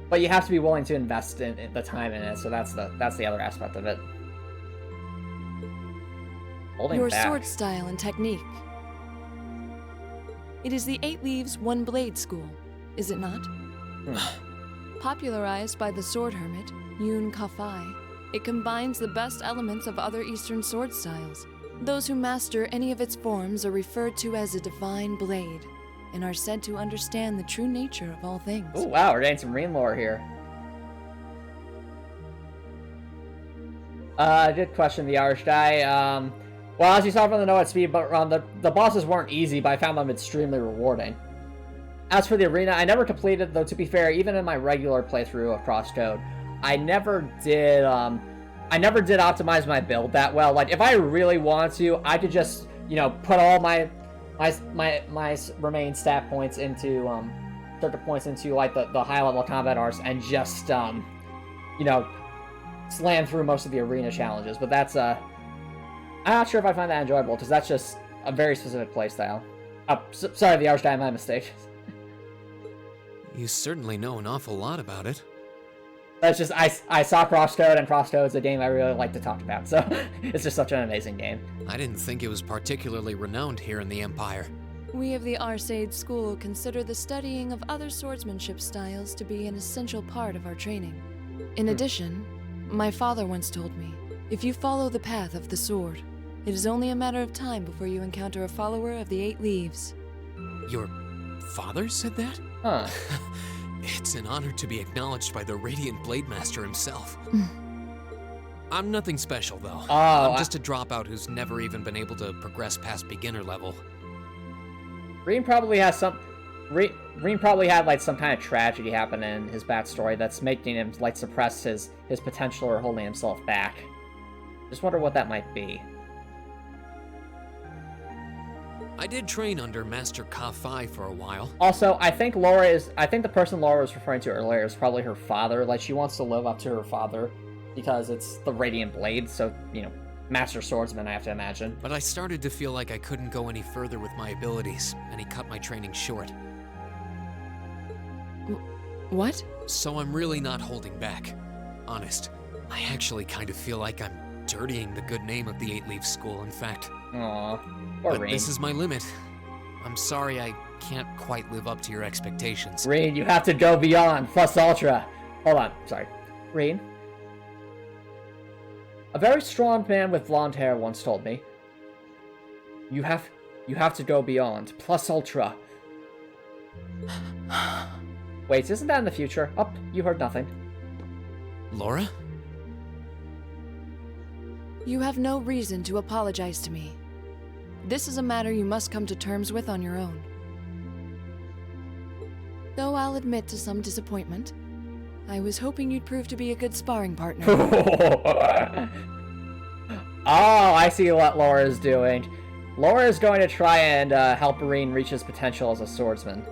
But you have to be willing to invest in the time in it, so that's the other aspect of it. Holding Your back. sword style and technique. It is the 8 Leaves, 1 Blade school, is it not? Popularized by the sword hermit, Yun Ka-Fai, it combines the best elements of other Eastern sword styles. Those who master any of its forms are referred to as a divine blade, and are said to understand the true nature of all things. Oh wow, we're getting some Reen lore here. Good question, the Irish guy. Well, as you saw from the note at speed, but the bosses weren't easy, but I found them extremely rewarding. As for the arena, I never completed, though to be fair, even in my regular playthrough of Crosscode, I never did optimize my build that well. Like, if I really wanted to, I could just, you know, put all my remaining stat points into, circuit points into, like, the high-level combat arts and just, you know, slam through most of the arena challenges. But that's, I'm not sure if I find that enjoyable, because that's just a very specific playstyle. Oh, sorry, the Irish guy, my mistake. You certainly know an awful lot about it. That's just, I saw Crosscode, and Crosscode is a game I really like to talk about, so it's just such an amazing game. I didn't think it was particularly renowned here in the Empire. We of the Arcade School consider the studying of other swordsmanship styles to be an essential part of our training. In addition, my father once told me, if you follow the path of the sword, it is only a matter of time before you encounter a follower of the 8 Leaves. Your father said that? Huh. It's an honor to be acknowledged by the Radiant Blade Master himself. I'm nothing special, though. Oh, I'm just a dropout who's never even been able to progress past beginner level. Reen probably has some... Reen probably had, like, some kind of tragedy happen in his backstory that's making him, like, suppress his potential or holding himself back. Just wonder what that might be. I did train under Master Ka-Fai for a while. Also, I think the person Laura was referring to earlier is probably her father. Like, she wants to live up to her father because it's the Radiant Blade, so, you know, Master Swordsman, I have to imagine. But I started to feel like I couldn't go any further with my abilities, and he cut my training short. What? So I'm really not holding back. Honest, I actually kind of feel like I'm dirtying the good name of the 8 Leaf School, in fact. Aww. Poor But Reen. this is my limit. I'm sorry I can't quite live up to your expectations. Reen, you have to go beyond, plus ultra. Hold on, sorry. Reen? A very strong man with blonde hair once told me, you have to go beyond, plus ultra. Wait, isn't that in the future? Oh, you heard nothing. Laura? You have no reason to apologize to me. This is a matter you must come to terms with on your own. Though I'll admit to some disappointment, I was hoping you'd prove to be a good sparring partner. Oh, I see what Laura is doing. Laura is going to try and help Reen reach his potential as a swordsman.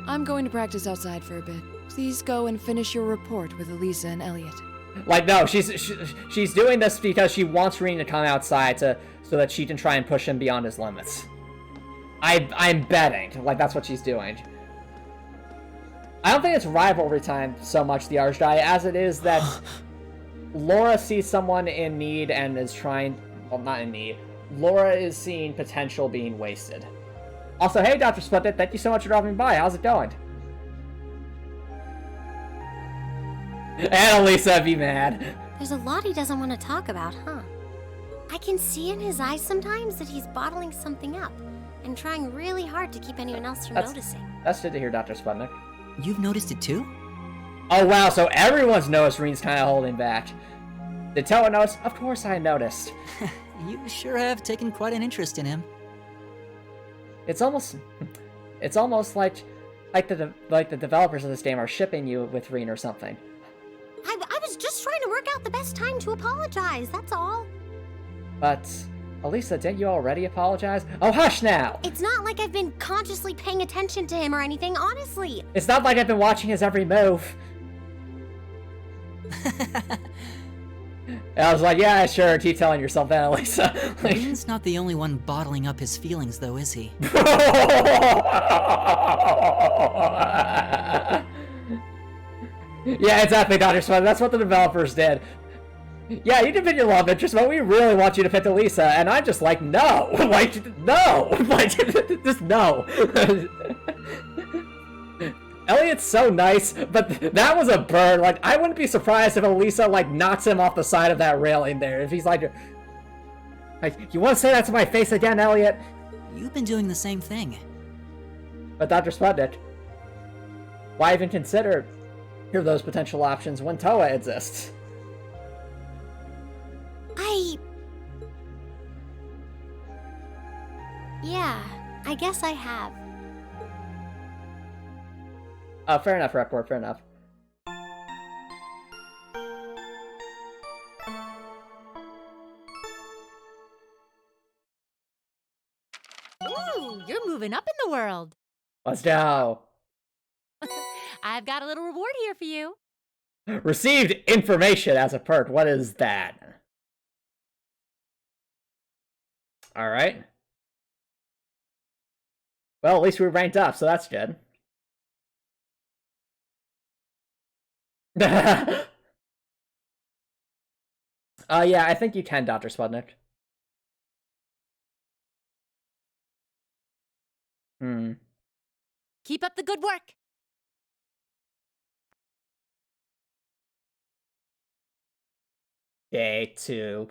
I'm going to practice outside for a bit. Please go and finish your report with Elisa and Elliot. Like, no, she's doing this because she wants Reen to come outside so that she can try and push him beyond his limits. I'm betting, like, that's what she's doing. I don't think it's rivalry time so much, the Archdai, as it is that Laura sees someone in need and is trying... Well, not in need. Laura is seeing potential being wasted. Also, hey, Dr. Splendid, thank you so much for dropping by. How's it going? Annalisa, be mad. There's a lot he doesn't want to talk about, huh? I can see in his eyes sometimes that he's bottling something up and trying really hard to keep anyone else from noticing. That's good to hear, Dr. Sputnik. You've noticed it too? Oh, wow, so everyone's noticed Reen's kind of holding back. Did Toa notice? Of course I noticed. You sure have taken quite an interest in him. It's almost like the developers of this game are shipping you with Reen or something. I was just trying to work out the best time to apologize, that's all. But, Elisa, didn't you already apologize? Oh, hush now! It's not like I've been consciously paying attention to him or anything, honestly. It's not like I've been watching his every move. And I was like, yeah, sure, keep telling yourself that, Elisa. Reen's not the only one bottling up his feelings, though, is he? Yeah, exactly, Dr. Swan. That's what the developers did. Yeah, you can pick your love interest, but we really want you to pick Elisa, and I'm just like, no! Like, no! Like, just no! Elliot's so nice, but that was a burn. Like, I wouldn't be surprised if Elisa, like, knocks him off the side of that railing there. If he's like, you want to say that to my face again, Elliot? You've been doing the same thing. But Dr. Sputnik, why even consider those potential options when Toa exists? Yeah, I guess I have. Fair enough, Report, fair enough. Ooh, you're moving up in the world. Let's go. I've got a little reward here for you. Received information as a perk. What is that? Alright. Well, at least we ranked up, so that's good. Yeah, I think you can, Dr. Sputnik. Keep up the good work. Day 2.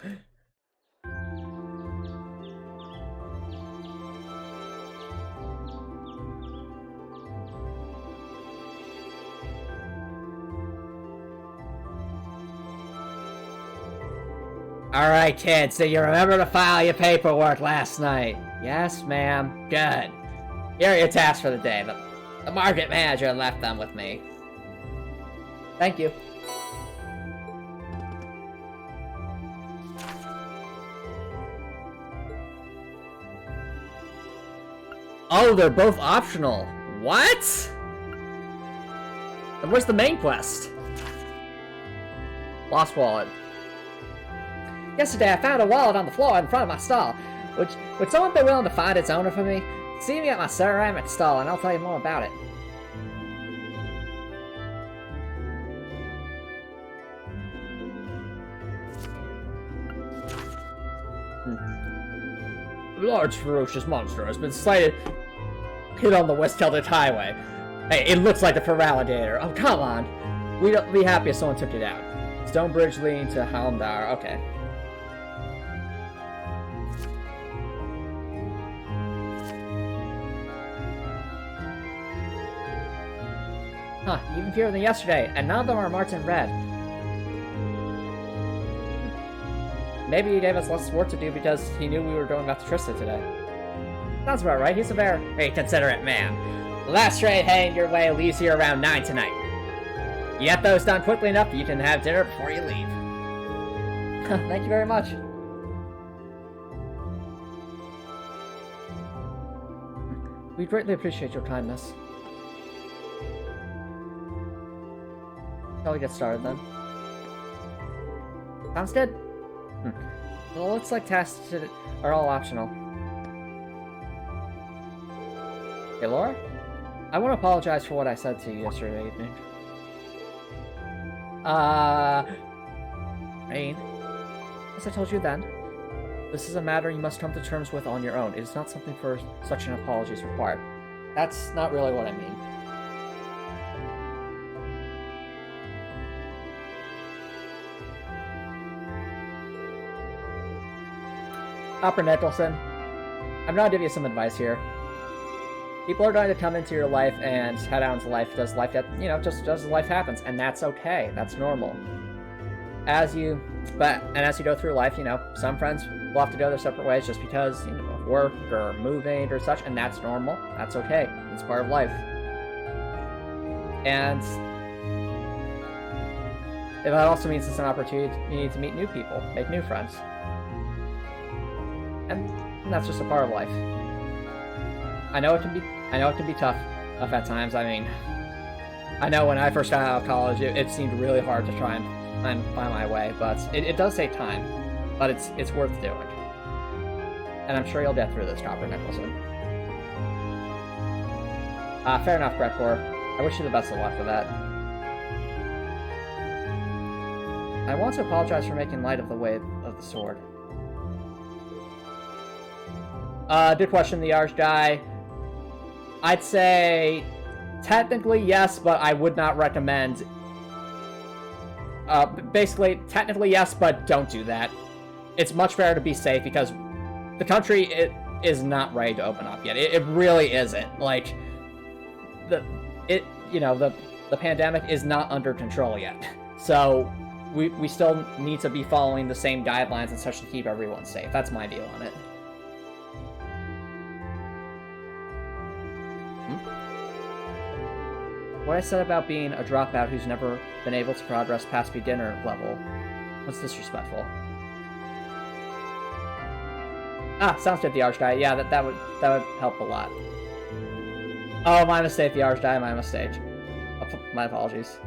Alright, kids, so you remember to file your paperwork last night? Yes, ma'am. Good. Here are your tasks for the day. The market manager left them with me. Thank you. Oh, they're both optional. What? And where's the main quest? Lost wallet. Yesterday, I found a wallet on the floor in front of my stall. Would someone be willing to find its owner for me? See me at my ceramic stall, and I'll tell you more about it. A large, ferocious monster has been sighted hit on the West Celtic Highway. Hey, it looks like the Feraligator. Oh, come on. We'd be happy if someone took it out. Stonebridge leading to Halmdar. Okay. Huh, even fewer than yesterday, and none of them are marked in red. Maybe he gave us less work to do because he knew we were going back to Trista today. Sounds about right, he's a very considerate man. The last train heading your way leaves here around 9 tonight. You get those done quickly enough, you can have dinner before you leave. Thank you very much. We greatly appreciate your kindness. Shall we get started then? Sounds good. Well, it looks like tasks are all optional. Hey, Laura? I want to apologize for what I said to you yesterday evening. Rain, as I told you then, this is a matter you must come to terms with on your own. It is not something for such an apology is required. That's not really what I mean. Opera Nicholson, I'm going to give you some advice here. People are going to come into your life and head out into life. Does life get, just as life happens, and that's okay. That's normal. As you go through life, some friends will have to go their separate ways just because, of work or moving or such, and that's normal. That's okay. It's part of life. And that also means it's an opportunity to meet new people, make new friends. And that's just a part of life. I know it can be tough at times. I mean, I know when I first got out of college, it seemed really hard to try and find my way, but it does take time, but it's worth doing. And I'm sure you'll get through this, Copper Nicholson. Fair enough, Brettcore. I wish you the best of luck with that. I want to apologize for making light of the way of the sword. Good question, the Arch guy. I'd say technically yes, but I would not recommend. Basically, technically yes, but don't do that. It's much better to be safe because the country is not ready to open up yet. It really isn't. Like the pandemic is not under control yet. So we still need to be following the same guidelines and such to keep everyone safe. That's my deal on it. What I said about being a dropout who's never been able to progress past beginner level was disrespectful. Sounds good, the Arch guy. Yeah, that would help a lot. Oh, my mistake, the Arch guy, my mistake. My apologies.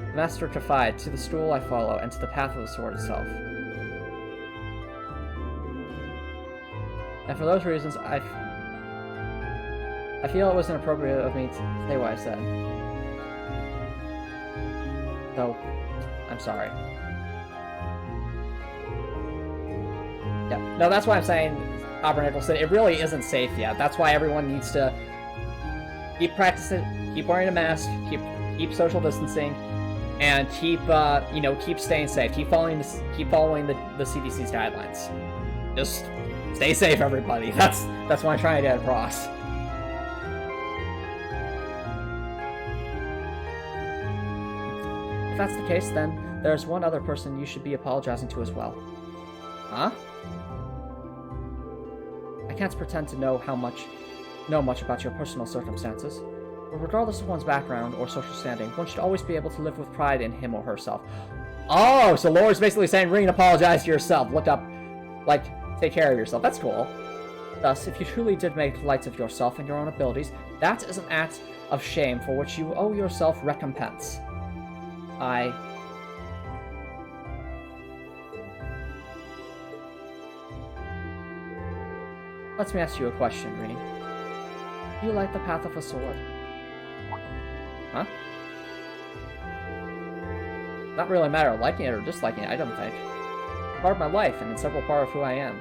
The Master defied, to the stool I follow, and to the path of the sword itself. And for those reasons, I feel it was inappropriate of me to say what I said. So, I'm sorry. Yeah, no, that's why I'm saying, Opera Nicholson, it really isn't safe yet. That's why everyone needs to keep practicing, keep wearing a mask, keep social distancing, and keep staying safe. Keep following the CDC's guidelines. Just stay safe, everybody. That's what I'm trying to get across. If that's the case, then there's one other person you should be apologizing to as well. Huh? I can't pretend to know much about your personal circumstances, but regardless of one's background or social standing, one should always be able to live with pride in him or herself. Oh, so Laura's basically saying, ring and apologize to yourself. Look up, take care of yourself. That's cool. Thus, if you truly did make light of yourself and your own abilities, that is an act of shame for which you owe yourself recompense. Let me ask you a question, Rini. Do you like the path of a sword? Huh? Not really a matter of liking it or disliking it, I don't think. It's part of my life and integral part of who I am.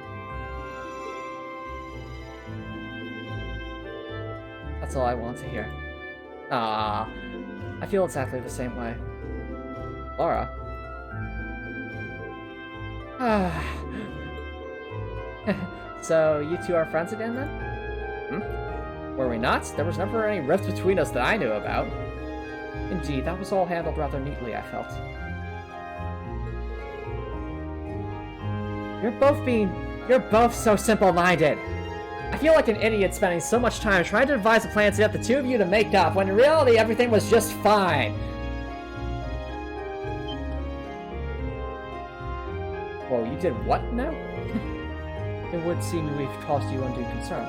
That's all I want to hear. I feel exactly the same way. Laura? So, you two are friends again, then? Were we not? There was never any rift between us that I knew about. Indeed, that was all handled rather neatly, I felt. You're both so simple-minded. I feel like an idiot spending so much time trying to devise a plan to get the two of you to make up, when in reality everything was just fine. Whoa, you did what now? It would seem we've caused you undue concern.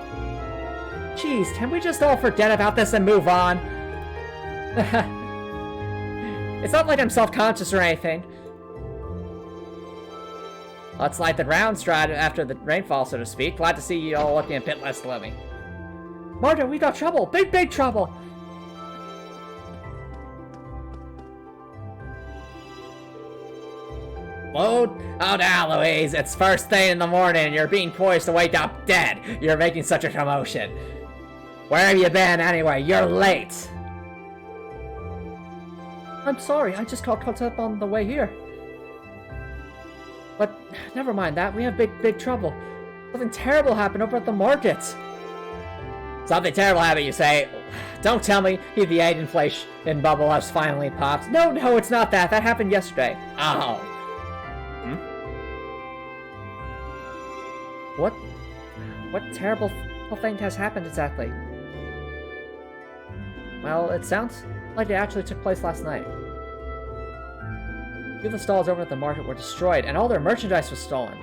Jeez, can we just all forget about this and move on? It's not like I'm self-conscious or anything. Let's light the ground stride after the rainfall, so to speak. Glad to see you all looking a bit less gloomy. Marta, we got trouble! Big, big trouble! Load? Oh, now, Louise. It's first thing in the morning. You're being poised to wake up dead. You're making such a commotion. Where have you been, anyway? You're late. I'm sorry. I just got caught up on the way here. But never mind that. We have big, big trouble. Something terrible happened over at the market. Something terrible happened, you say? Don't tell me the egg inflation bubble has finally popped. No, no, it's not that. That happened yesterday. Oh. What terrible thing has happened exactly? Well, it sounds like it actually took place last night. Two of the stalls over at the market were destroyed, and all their merchandise was stolen.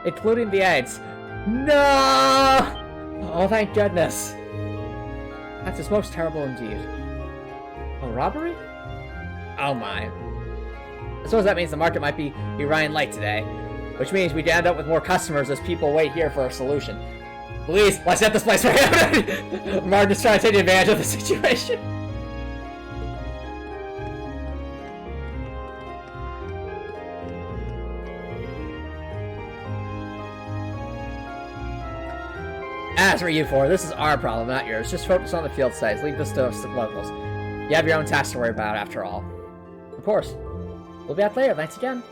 Including the eggs. No! Oh, thank goodness. That's just most terrible indeed. A robbery? Oh my. I suppose that means the market might be running late today. Which means we'd end up with more customers as people wait here for a solution. Please, let's set this place for him! Martin's trying to take advantage of the situation. As for you four, this is our problem, not yours. Just focus on the field sites. Leave this to us locals. You have your own tasks to worry about, after all. Of course. We'll be back later. Thanks again.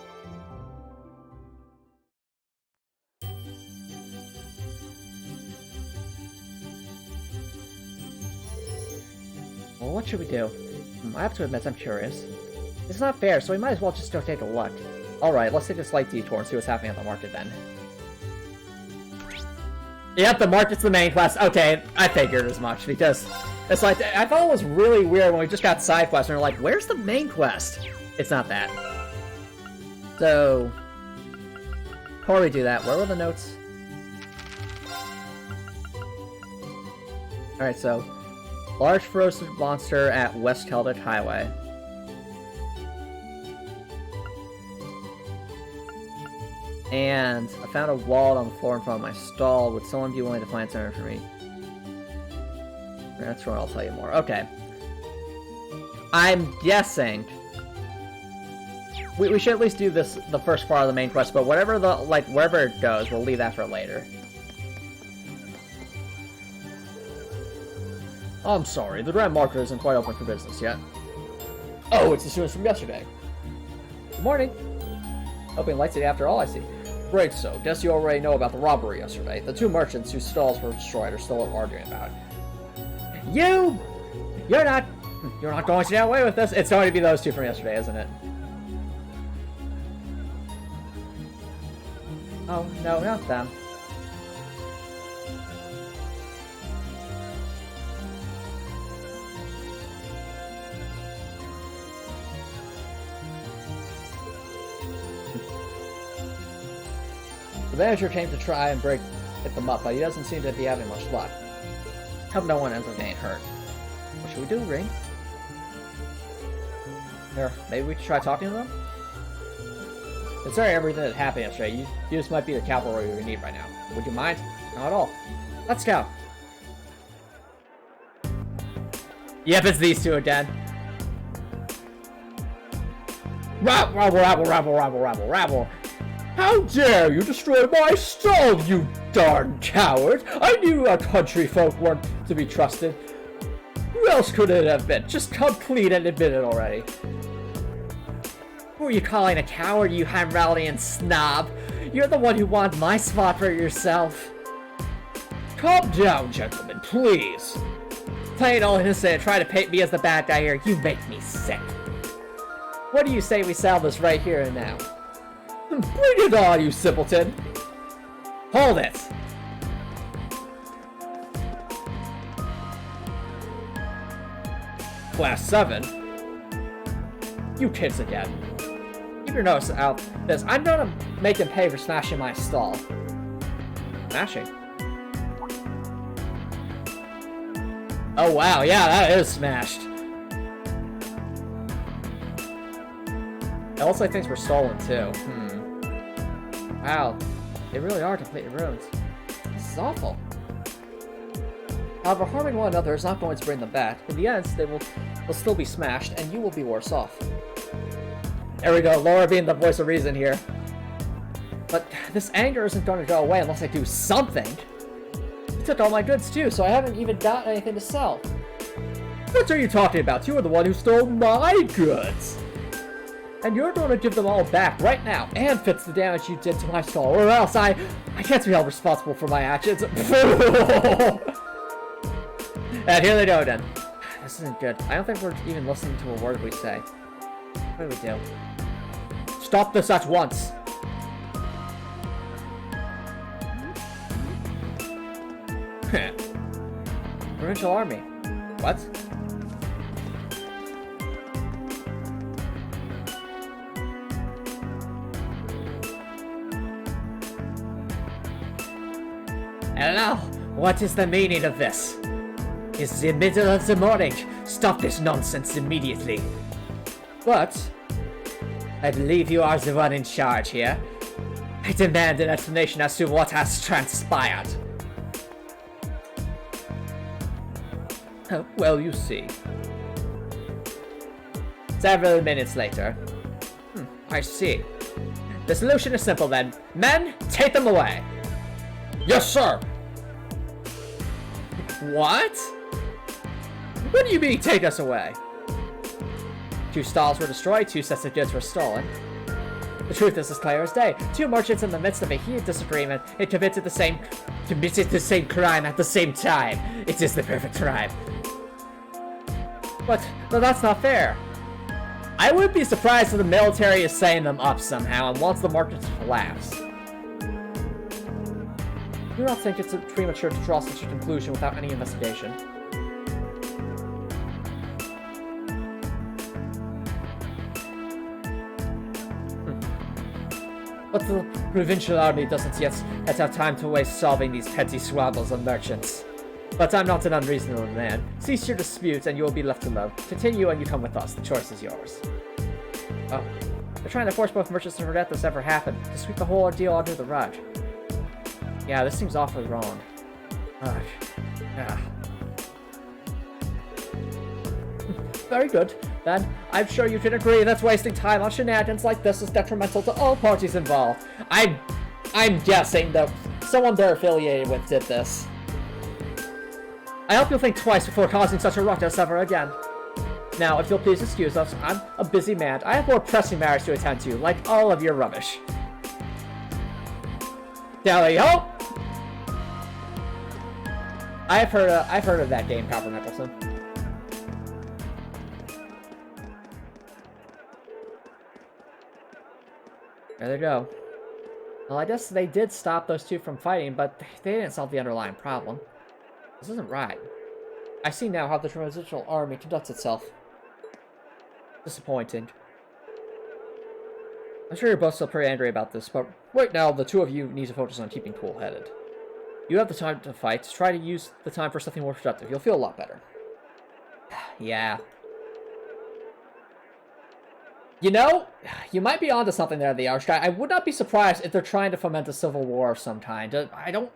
Well, what should we do? I have to admit, I'm curious. It's not fair, so we might as well just go take a look. Alright, let's take a slight detour and see what's happening at the market then. Yep, the market's the main quest. Okay, I figured as much, because it's like, I thought it was really weird when we just got side quests and we're like, where's the main quest? It's not that. So, before we do that, where were the notes? Alright, so, large ferocious monster at West Celtic Highway. And I found a wallet on the floor in front of my stall. Would someone be willing to find something for me? That's where I'll tell you more. Okay. I'm guessing we should at least do this, the first part of the main quest, but whatever the, like, wherever it goes, we'll leave that for later. I'm sorry, the Grand Market isn't quite open for business yet. Oh, it's the students from yesterday. Good morning. Opening lights today after all, I see. Great, so guess you already know about the robbery yesterday. The two merchants whose stalls were destroyed are still arguing about it. You're not going to get away with this. It's going to be those two from yesterday, isn't it? Oh, no, not them. The manager came to try and hit them up, but he doesn't seem to be having much luck. Hope no one ends up getting hurt. What should we do, Ring? Here, maybe we should try talking to them? Considering everything that happened yesterday, you just might be the cavalry we need right now. Would you mind? Not at all. Let's go. Yep, it's these two again. Rabble. How dare you destroy my stall, you darn coward! I knew our country folk weren't to be trusted. Who else could it have been? Just come clean and admit it already. Who are you calling a coward, you Hyralian snob? You're the one who wanted my spot for yourself. Calm down, gentlemen, please. Playing all innocent and trying to paint me as the bad guy here, you make me sick. What do you say we solve this right here and now? Bring it on, you simpleton! Hold it! Class 7? You kids again. Keep your nose out this. I'm gonna make them pay for smashing my stall. Smashing? Oh wow, yeah, that is smashed. It looks like things were stolen too. Wow, they really are depleted runes. This is awful. However, harming one another is not going to bring them back. In the end, they'll still be smashed, and you will be worse off. There we go, Laura being the voice of reason here. But this anger isn't going to go away unless I do something. You took all my goods too, so I haven't even got anything to sell. What are you talking about? You were the one who stole my goods! And you're going to give them all back right now, and fix the damage you did to my stall, or else I can't be held responsible for my actions. And here they go then. This isn't good. I don't think we're even listening to a word we say. What do we do? Stop this at once! Provincial army. What? Hello? What is the meaning of this? It's the middle of the morning. Stop this nonsense immediately. But I believe you are the one in charge here. I demand an explanation as to what has transpired. Well, you see. Several minutes later. I see. The solution is simple then. Men, take them away. Yes, sir. What? What do you mean, take us away? 2 stalls were destroyed, 2 sets of goods were stolen. The truth is as clear as day. 2 merchants in the midst of a heated disagreement had committed the same crime at the same time. It is the perfect crime. But that's not fair. I would be surprised if the military is setting them up somehow and wants the market to collapse. I do not think it's premature to draw such a conclusion without any investigation. But the provincial army doesn't yet have time to waste solving these petty squabbles of merchants. But I'm not an unreasonable man. Cease your disputes and you will be left alone. Continue and you come with us. The choice is yours. Oh. They're trying to force both merchants to forget this ever happened, to sweep the whole ordeal under the rug. Yeah, this seems awfully wrong. Ugh. Yeah. Very good. Then, I'm sure you can agree that wasting time on shenanigans like this is detrimental to all parties involved. I'm guessing that someone they're affiliated with did this. I hope you'll think twice before causing such a ruckus ever again. Now, if you'll please excuse us, I'm a busy man. I have more pressing matters to attend to, like all of your rubbish. Tally-ho! I've heard of that game, Copper Nicholson. There they go. Well, I guess they did stop those 2 from fighting, but they didn't solve the underlying problem. This isn't right. I see now how the transitional army conducts itself. Disappointing. I'm sure you're both still pretty angry about this, but right now the 2 of you need to focus on keeping cool-headed. You have the time to fight. Try to use the time for something more productive. You'll feel a lot better. Yeah. You know, you might be onto something there, the Archguy. I would not be surprised if they're trying to foment a civil war of some kind. I don't...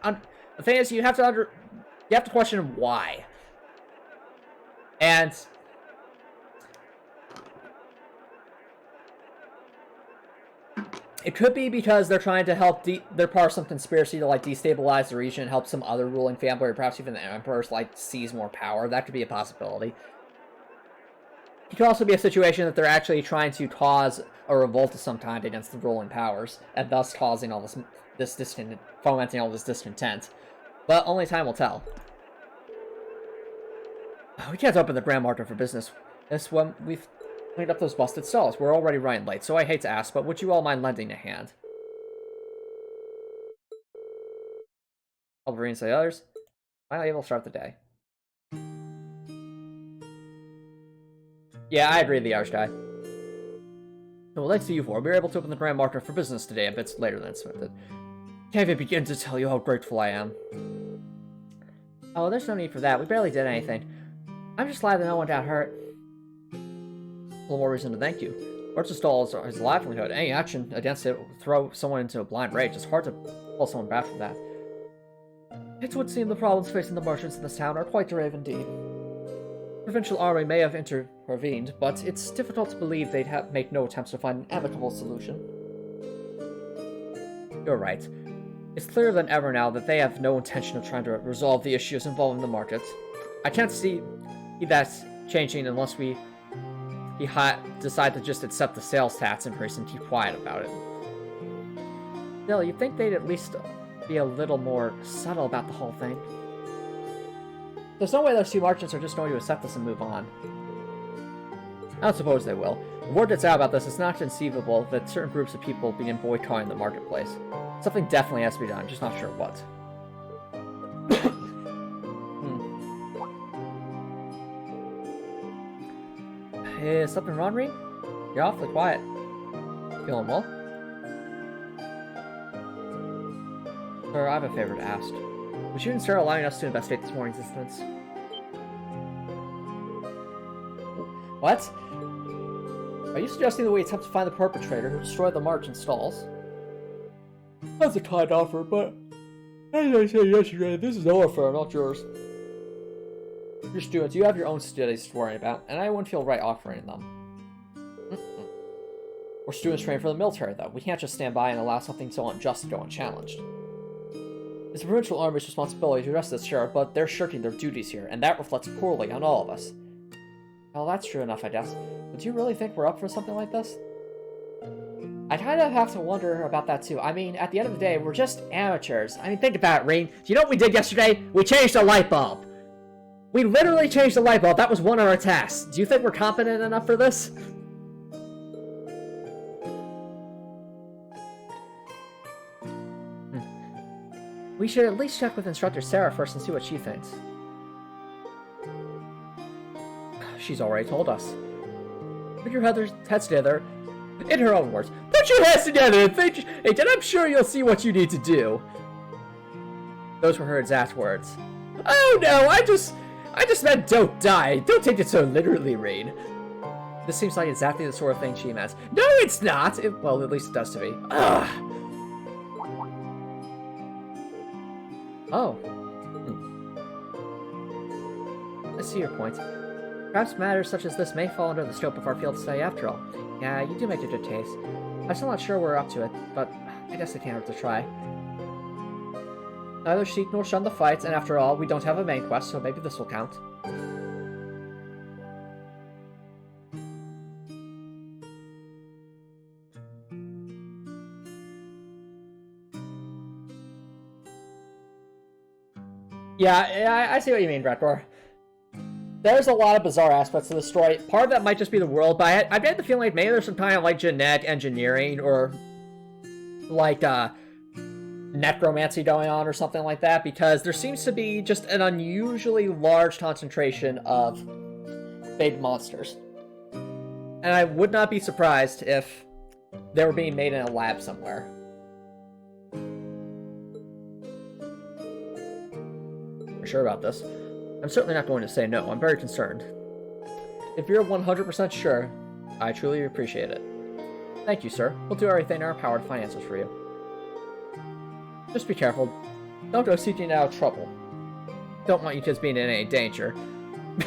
the thing is, you have to question why. And... it could be because they're trying to help, they're part of some conspiracy to, like, destabilize the region and help some other ruling family, or perhaps even the Emperor's, like, seize more power. That could be a possibility. It could also be a situation that they're actually trying to cause a revolt of some kind against the ruling powers, and thus causing all this discontent, fomenting all this discontent. But only time will tell. We can't open the Grand Market for business. This when we've cleaned up those busted stalls. We're already running late, so I hate to ask, but would you all mind lending a hand? Wolverine say others. Finally able to start the day. Yeah, I agree with the Archguy. Well, thanks to you four, we were able to open the Grand Market for business today a bit later than expected. Can't even begin to tell you how grateful I am. Oh, there's no need for that. We barely did anything. I'm just glad that no one got hurt. A little more reason to thank you. March stalls his livelihood. Any action against it will throw someone into a blind rage. It's hard to pull someone back from that. It would seem the problems facing the merchants in this town are quite grave indeed. The provincial army may have intervened, but it's difficult to believe they'd make no attempts to find an amicable solution. You're right. It's clearer than ever now that they have no intention of trying to resolve the issues involving the market. I can't see that changing unless we decide to just accept the sales tax increase and keep quiet about it. Still, you'd think they'd at least be a little more subtle about the whole thing. There's no way those two merchants are just going to accept this and move on. I don't suppose they will. The word gets out about this, it's not conceivable that certain groups of people begin boycotting the marketplace. Something definitely has to be done, just not sure what. Is something wrong, Reed? You're awfully quiet. Feeling well? Sir, I have a favor to ask. Would you consider allowing us to investigate this morning's incidents? What? Are you suggesting that we attempt to find the perpetrator who destroyed the merchant stalls? That's a kind offer, but as I said yesterday, this is our affair, not yours. Your students, you have your own studies to worry about, and I wouldn't feel right offering them. We're students trained for the military, though. We can't just stand by and allow something so unjust to go unchallenged. It's the provincial army's responsibility to arrest this sheriff, but they're shirking their duties here, and that reflects poorly on all of us. Well, that's true enough, I guess. But do you really think we're up for something like this? I kind of have to wonder about that, too. I mean, at the end of the day, we're just amateurs. I mean, think about it, Rain. Do you know what we did yesterday? We changed the light bulb. We literally changed the light bulb. That was one of our tasks. Do you think we're competent enough for this? We should at least check with Instructor Sarah first and see what she thinks. She's already told us. Put your heads together. In her own words, put your heads together and think, and I'm sure you'll see what you need to do. Those were her exact words. Oh no, I just meant don't die. Don't take it so literally, Rain. This seems like exactly the sort of thing she meant. No, it's not! Well, at least it does to me. Ugh. Oh. I see your point. Perhaps matters such as this may fall under the scope of our field study after all. Yeah, you do make a good case. I'm still not sure we're up to it, but I guess I can't hurt to try. Neither seek nor shun the fights, and after all, we don't have a main quest, so maybe this will count. Yeah, I see what you mean, Brettor. There's a lot of bizarre aspects to the story. Part of that might just be the world, but I get the feeling like maybe there's some kind of like genetic engineering or like necromancy going on or something like that, because there seems to be just an unusually large concentration of big monsters. And I would not be surprised if they were being made in a lab somewhere. You're sure about this? I'm certainly not going to say no. I'm very concerned. If you're 100% sure, I truly appreciate it. Thank you, sir. We'll do everything in our power to find answers for you. Just be careful. Don't go seeking out trouble. Don't want you kids being in any danger.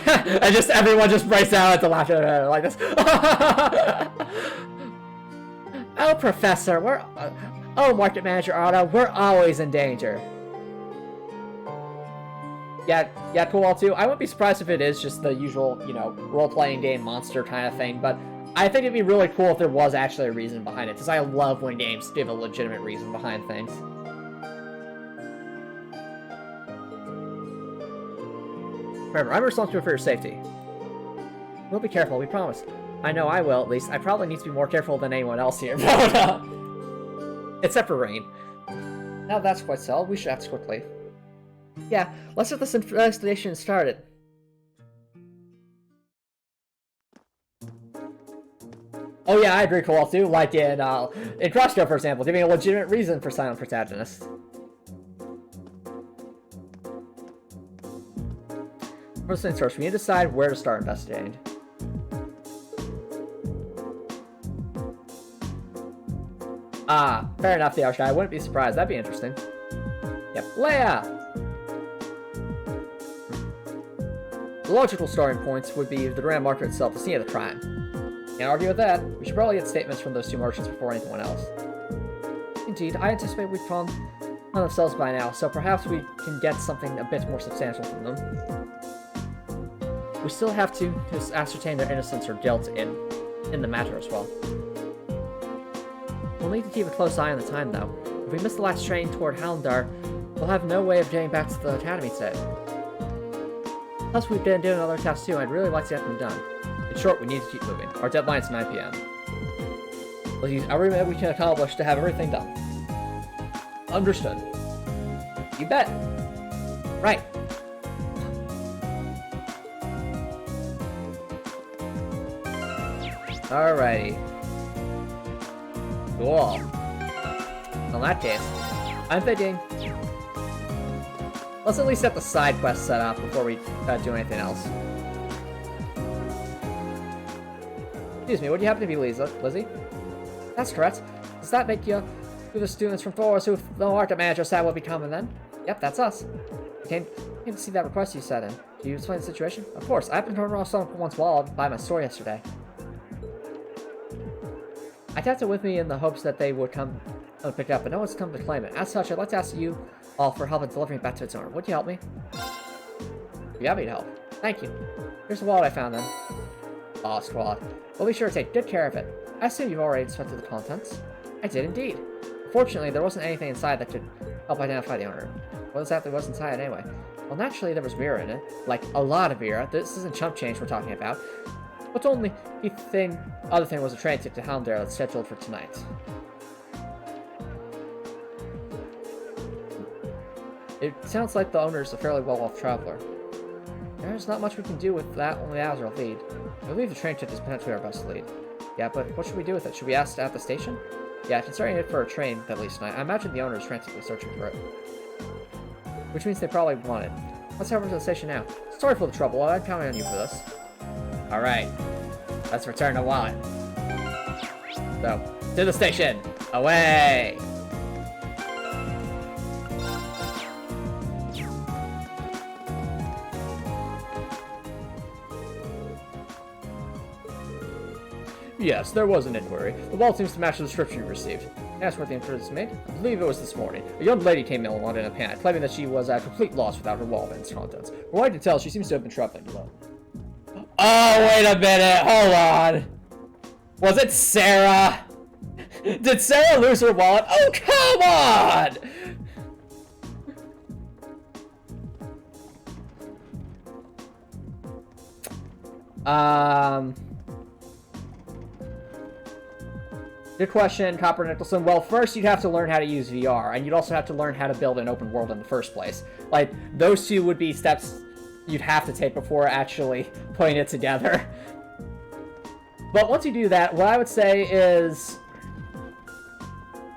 And just everyone just breaks out at the laughter like this. Oh, Professor, oh, Market Manager Otto, we're always in danger. Yeah, cool, too. I wouldn't be surprised if it is just the usual, you know, role-playing game monster kind of thing, but I think it'd be really cool if there was actually a reason behind it, because I love when games give a legitimate reason behind things. Remember, I'm responsible for your safety. We'll be careful, we promise. I know I will, at least. I probably need to be more careful than anyone else here. Except for Rain. Now that's quite so. We should act quickly. Yeah, let's get this investigation started. Oh yeah, I agree, Kowal too. Like in Crossgo, for example, giving a legitimate reason for silent protagonists. First things first, we need to decide where to start investigating. Ah, fair enough, the Arch guy. I wouldn't be surprised. That'd be interesting. Yep. Leia! The logical starting points would be the Grand Market itself, the scene of the crime. Can't argue with that. We should probably get statements from those two merchants before anyone else. Indeed, I anticipate we've found on themselves by now, so perhaps we can get something a bit more substantial from them. We still have to just ascertain their innocence or guilt in the matter as well. We'll need to keep a close eye on the time, though. If we miss the last train toward Hallandar, we'll have no way of getting back to the Academy today. Plus, we've been doing other tasks too, and I'd really like to get them done. In short, we need to keep moving. Our deadline's 9 p.m. We'll use every minute we can accomplish to have everything done. Understood. You bet. Right. Alrighty. Cool. In that case, I'm thinking... let's at least get the side quest set up before we do anything else. Excuse me, would you happen to be Lizzie? That's correct. Does that make you the students from Thor's who the market manager said will be coming then? Yep, that's us. I came to see that request you sent in. Can you explain the situation? Of course, I happened to run off someone's wallet by my store yesterday. I kept it with me in the hopes that they would come and pick it up, but no one's come to claim it. As such, I'd like to ask you all for help in delivering it back to its owner. Would you help me? You have me to help. Thank you. Here's the wallet I found then. Aw, squad. We'll be sure to take good care of it. I assume you've already inspected the contents. I did indeed. Fortunately, there wasn't anything inside that could help identify the owner. What exactly was inside anyway? Well, naturally, there was Vera in it. Like, a lot of Vera. This isn't chump change we're talking about. But the only other thing was a train ticket to Hallandar that's scheduled for tonight. It sounds like the owner's a fairly well-off traveler. There's not much we can do with that, only that was our lead. I believe the train ticket is potentially our best lead. Yeah, but what should we do with it? Should we ask at the station? Yeah, considering it for a train, at least, and I imagine the owner is frantically searching for it. Which means they probably want it. Let's head over to the station now. Sorry for the trouble, I'm counting on you for this. Alright. Let's return the wallet. So, to the station! Away! Yes, there was an inquiry. The wallet seems to match the description you received. Asked where the inquiry was made? I believe it was this morning. A young lady came in in a panic, claiming that she was at complete loss without her wallet and its contents. From what I can tell, she seems to have been troubling you. Oh, wait a minute! Hold on! Was it Sarah? Did Sarah lose her wallet? Oh, come on! Good question, Copper Nicholson. Well, first you'd have to learn how to use VR, and you'd also have to learn how to build an open world in the first place. Like, those two would be steps you'd have to take before actually putting it together. But once you do that, what I would say is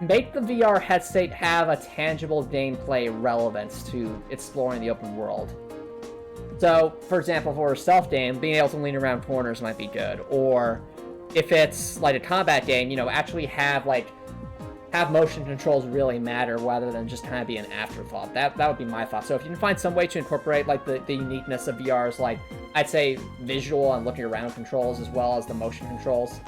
make the VR headset have a tangible gameplay relevance to exploring the open world. So, for example, for a stealth game, being able to lean around corners might be good, or if it's like a combat game, you know, actually have motion controls really matter rather than just kind of be an afterthought. That would be my thought. So if you can find some way to incorporate like the uniqueness of VR's, like I'd say visual and looking around controls as well as the motion controls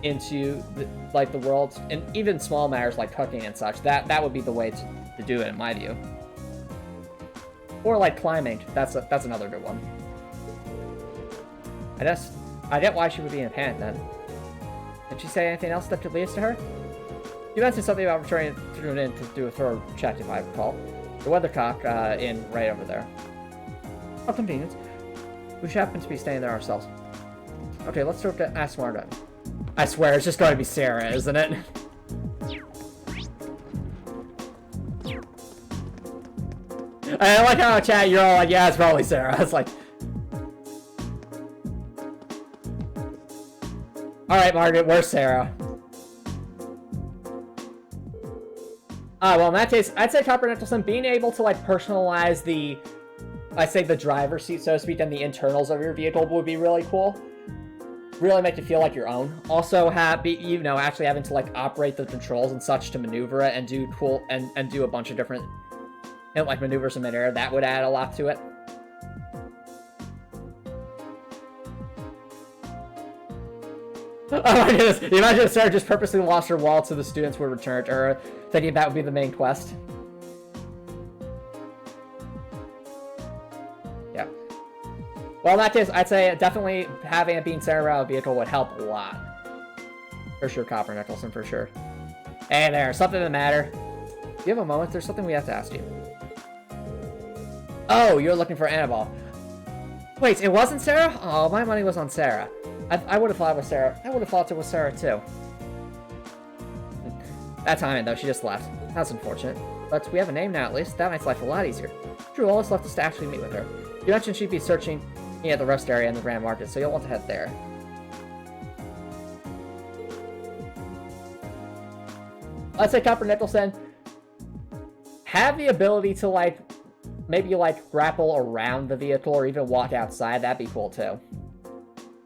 into the world, and even small matters like cooking and such, that would be the way to do it in my view. Or like climbing, that's another good one. I get why she would be in a panic then. Did she say anything else that could lead us to her? You mentioned something about returning in to do a thorough check, if I recall. The weathercock in right over there. How convenient. We should happen to be staying there ourselves. Okay, let's sort of ask Margaret. I swear, it's just going to be Sarah, isn't it? I like how in chat you're all like, yeah, it's probably Sarah. It's like... Alright, Margaret, where's Sarah? Well, in that case, I'd say Copper Nicholson, being able to, like, personalize the driver's seat, so to speak, and the internals of your vehicle would be really cool. really make you feel like your own. Also, actually having to like operate the controls and such to maneuver it and do cool and do a bunch of different like maneuvers in midair. That would add a lot to it. Oh my goodness! You imagine if Sarah just purposely lost her wallet so the students would return it to her, thinking that would be the main quest. Yeah. Well, in that case, I'd say definitely having it being Sarah around a vehicle would help a lot. For sure, Copper Nicholson, for sure. Hey there, something the matter. Do you have a moment? There's something we have to ask you. Oh, you're looking for Annabelle. Wait, it wasn't Sarah? Oh, my money was on Sarah. I would have thought it was Sarah. I would have thought it was Sarah, too. That time, though, she just left. That's unfortunate. But we have a name now, at least. That makes life a lot easier. Drew always left us to actually meet with her. You mentioned she'd be searching me at the rest area in the Grand Market, so you'll want to head there. Let's say Copper Nicholson. Have the ability to, like, maybe, like, grapple around the vehicle or even walk outside. That'd be cool, too.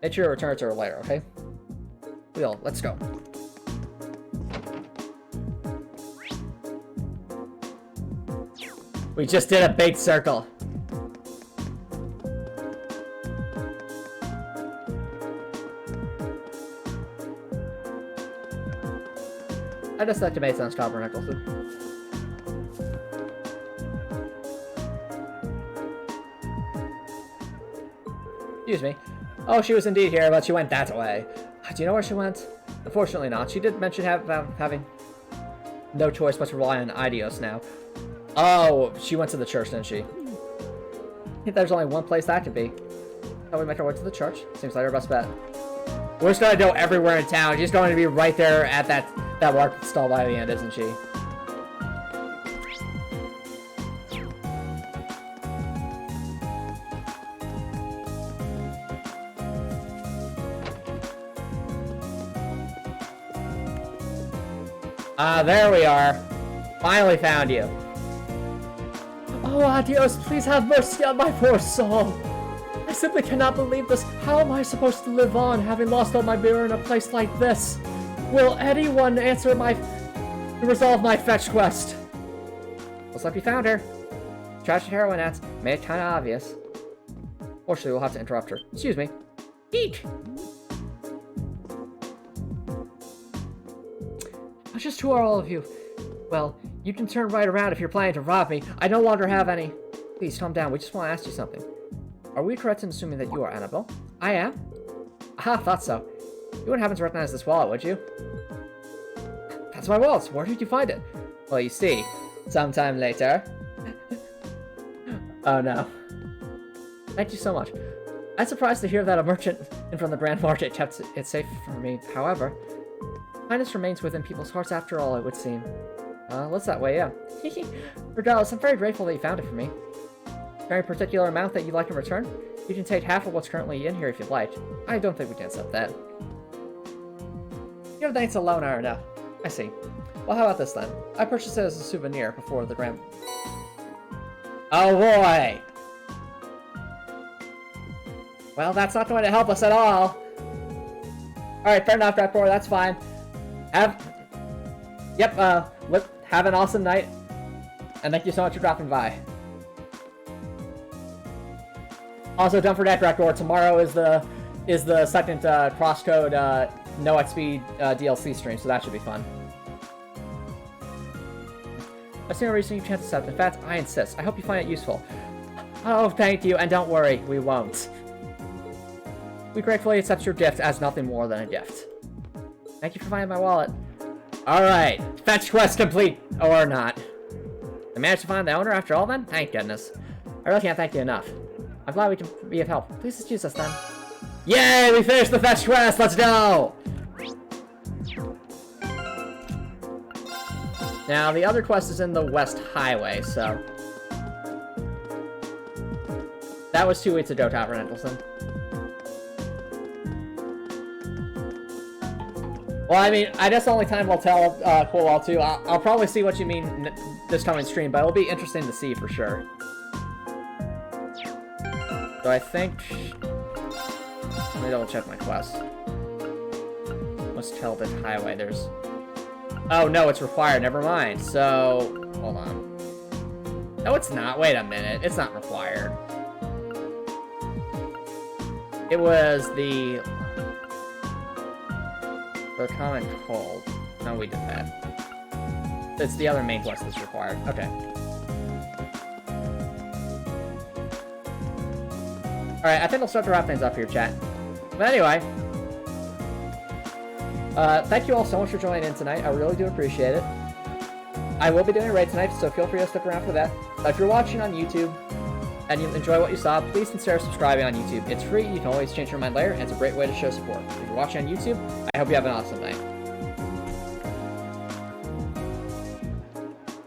Make sure to return it to her later, okay? Wheel, let's go. We just did a big circle. I just like to make sense, Copper Nicholson. Excuse me. Oh, she was indeed here, but she went that way. Do you know where she went? Unfortunately not. She did mention having no choice but to rely on Idios now. Oh, she went to the church, didn't she? I think there's only one place that could be. How we make our way to the church? Seems like our best bet. We're just gonna go everywhere in town. She's going to be right there at that market stall by the end, isn't she? Ah, there we are. Finally found you. Oh, Adios, please have mercy on my poor soul. I simply cannot believe this. How am I supposed to live on, having lost all my mirror in a place like this? Will anyone answer resolve my fetch quest? Looks like we found her. Tragic heroine ads made it kinda obvious. Fortunately, we'll have to interrupt her. Excuse me. Eek! Just who are all of you? Well, you can turn right around if you're planning to rob me. I no longer have any. Please, calm down. We just want to ask you something. Are we correct in assuming that you are Annabelle? I am? Aha, thought so. You wouldn't happen to recognize this wallet, would you? That's my wallet. Where did you find it? Well, you see, sometime later. Oh, no. Thank you so much. I'm surprised to hear that a merchant from the Grand Market kept it safe for me. However, kindness remains within people's hearts after all, it would seem. Looks that way, yeah. Regardless, I'm very grateful that you found it for me. Very particular amount that you'd like in return? You can take half of what's currently in here if you'd like. I don't think we can accept that. Your thanks alone are enough. I see. Well, how about this then? I purchased it as a souvenir before the Grand... Oh boy! Well, that's not going to help us at all. Alright, fair enough, Drac 4, that's fine. Have an awesome night, and thank you so much for dropping by. Also, don't forget, Drakor, tomorrow is the second Crosscode No XP DLC stream, so that should be fun. I see no reason you can't accept. In fact, I insist. I hope you find it useful. Oh, thank you, and don't worry, we won't. We gratefully accept your gift as nothing more than a gift. Thank you for finding my wallet. Alright, fetch quest complete, or not. I managed to find the owner after all then? Thank goodness. I really can't thank you enough. I'm glad we can be of help. Please excuse us then. Yay, we finished the fetch quest, let's go! Now, the other quest is in the West Highway, so... That was 2 weeks ago, Copper Nicholson. Well, I mean, I guess only time will tell, Coolwall 2. I'll probably see what you mean this coming stream, but it'll be interesting to see for sure. So I think... Let me double check my quest. Most Tilted Highway. There's... Oh, no, it's required. Never mind. So, hold on. No, it's not. Wait a minute. It's not required. It was the Common Cold. No, we did that. It's the other main quest that's required. Okay. Alright, I think we'll start to wrap things up here, chat. But anyway, thank you all so much for joining in tonight. I really do appreciate it. I will be doing a raid tonight, so feel free to stick around for that. If you're watching on YouTube and you enjoy what you saw, please consider subscribing on YouTube. It's free, you can always change your mind later, and it's a great way to show support. If you're watching on YouTube, I hope you have an awesome night.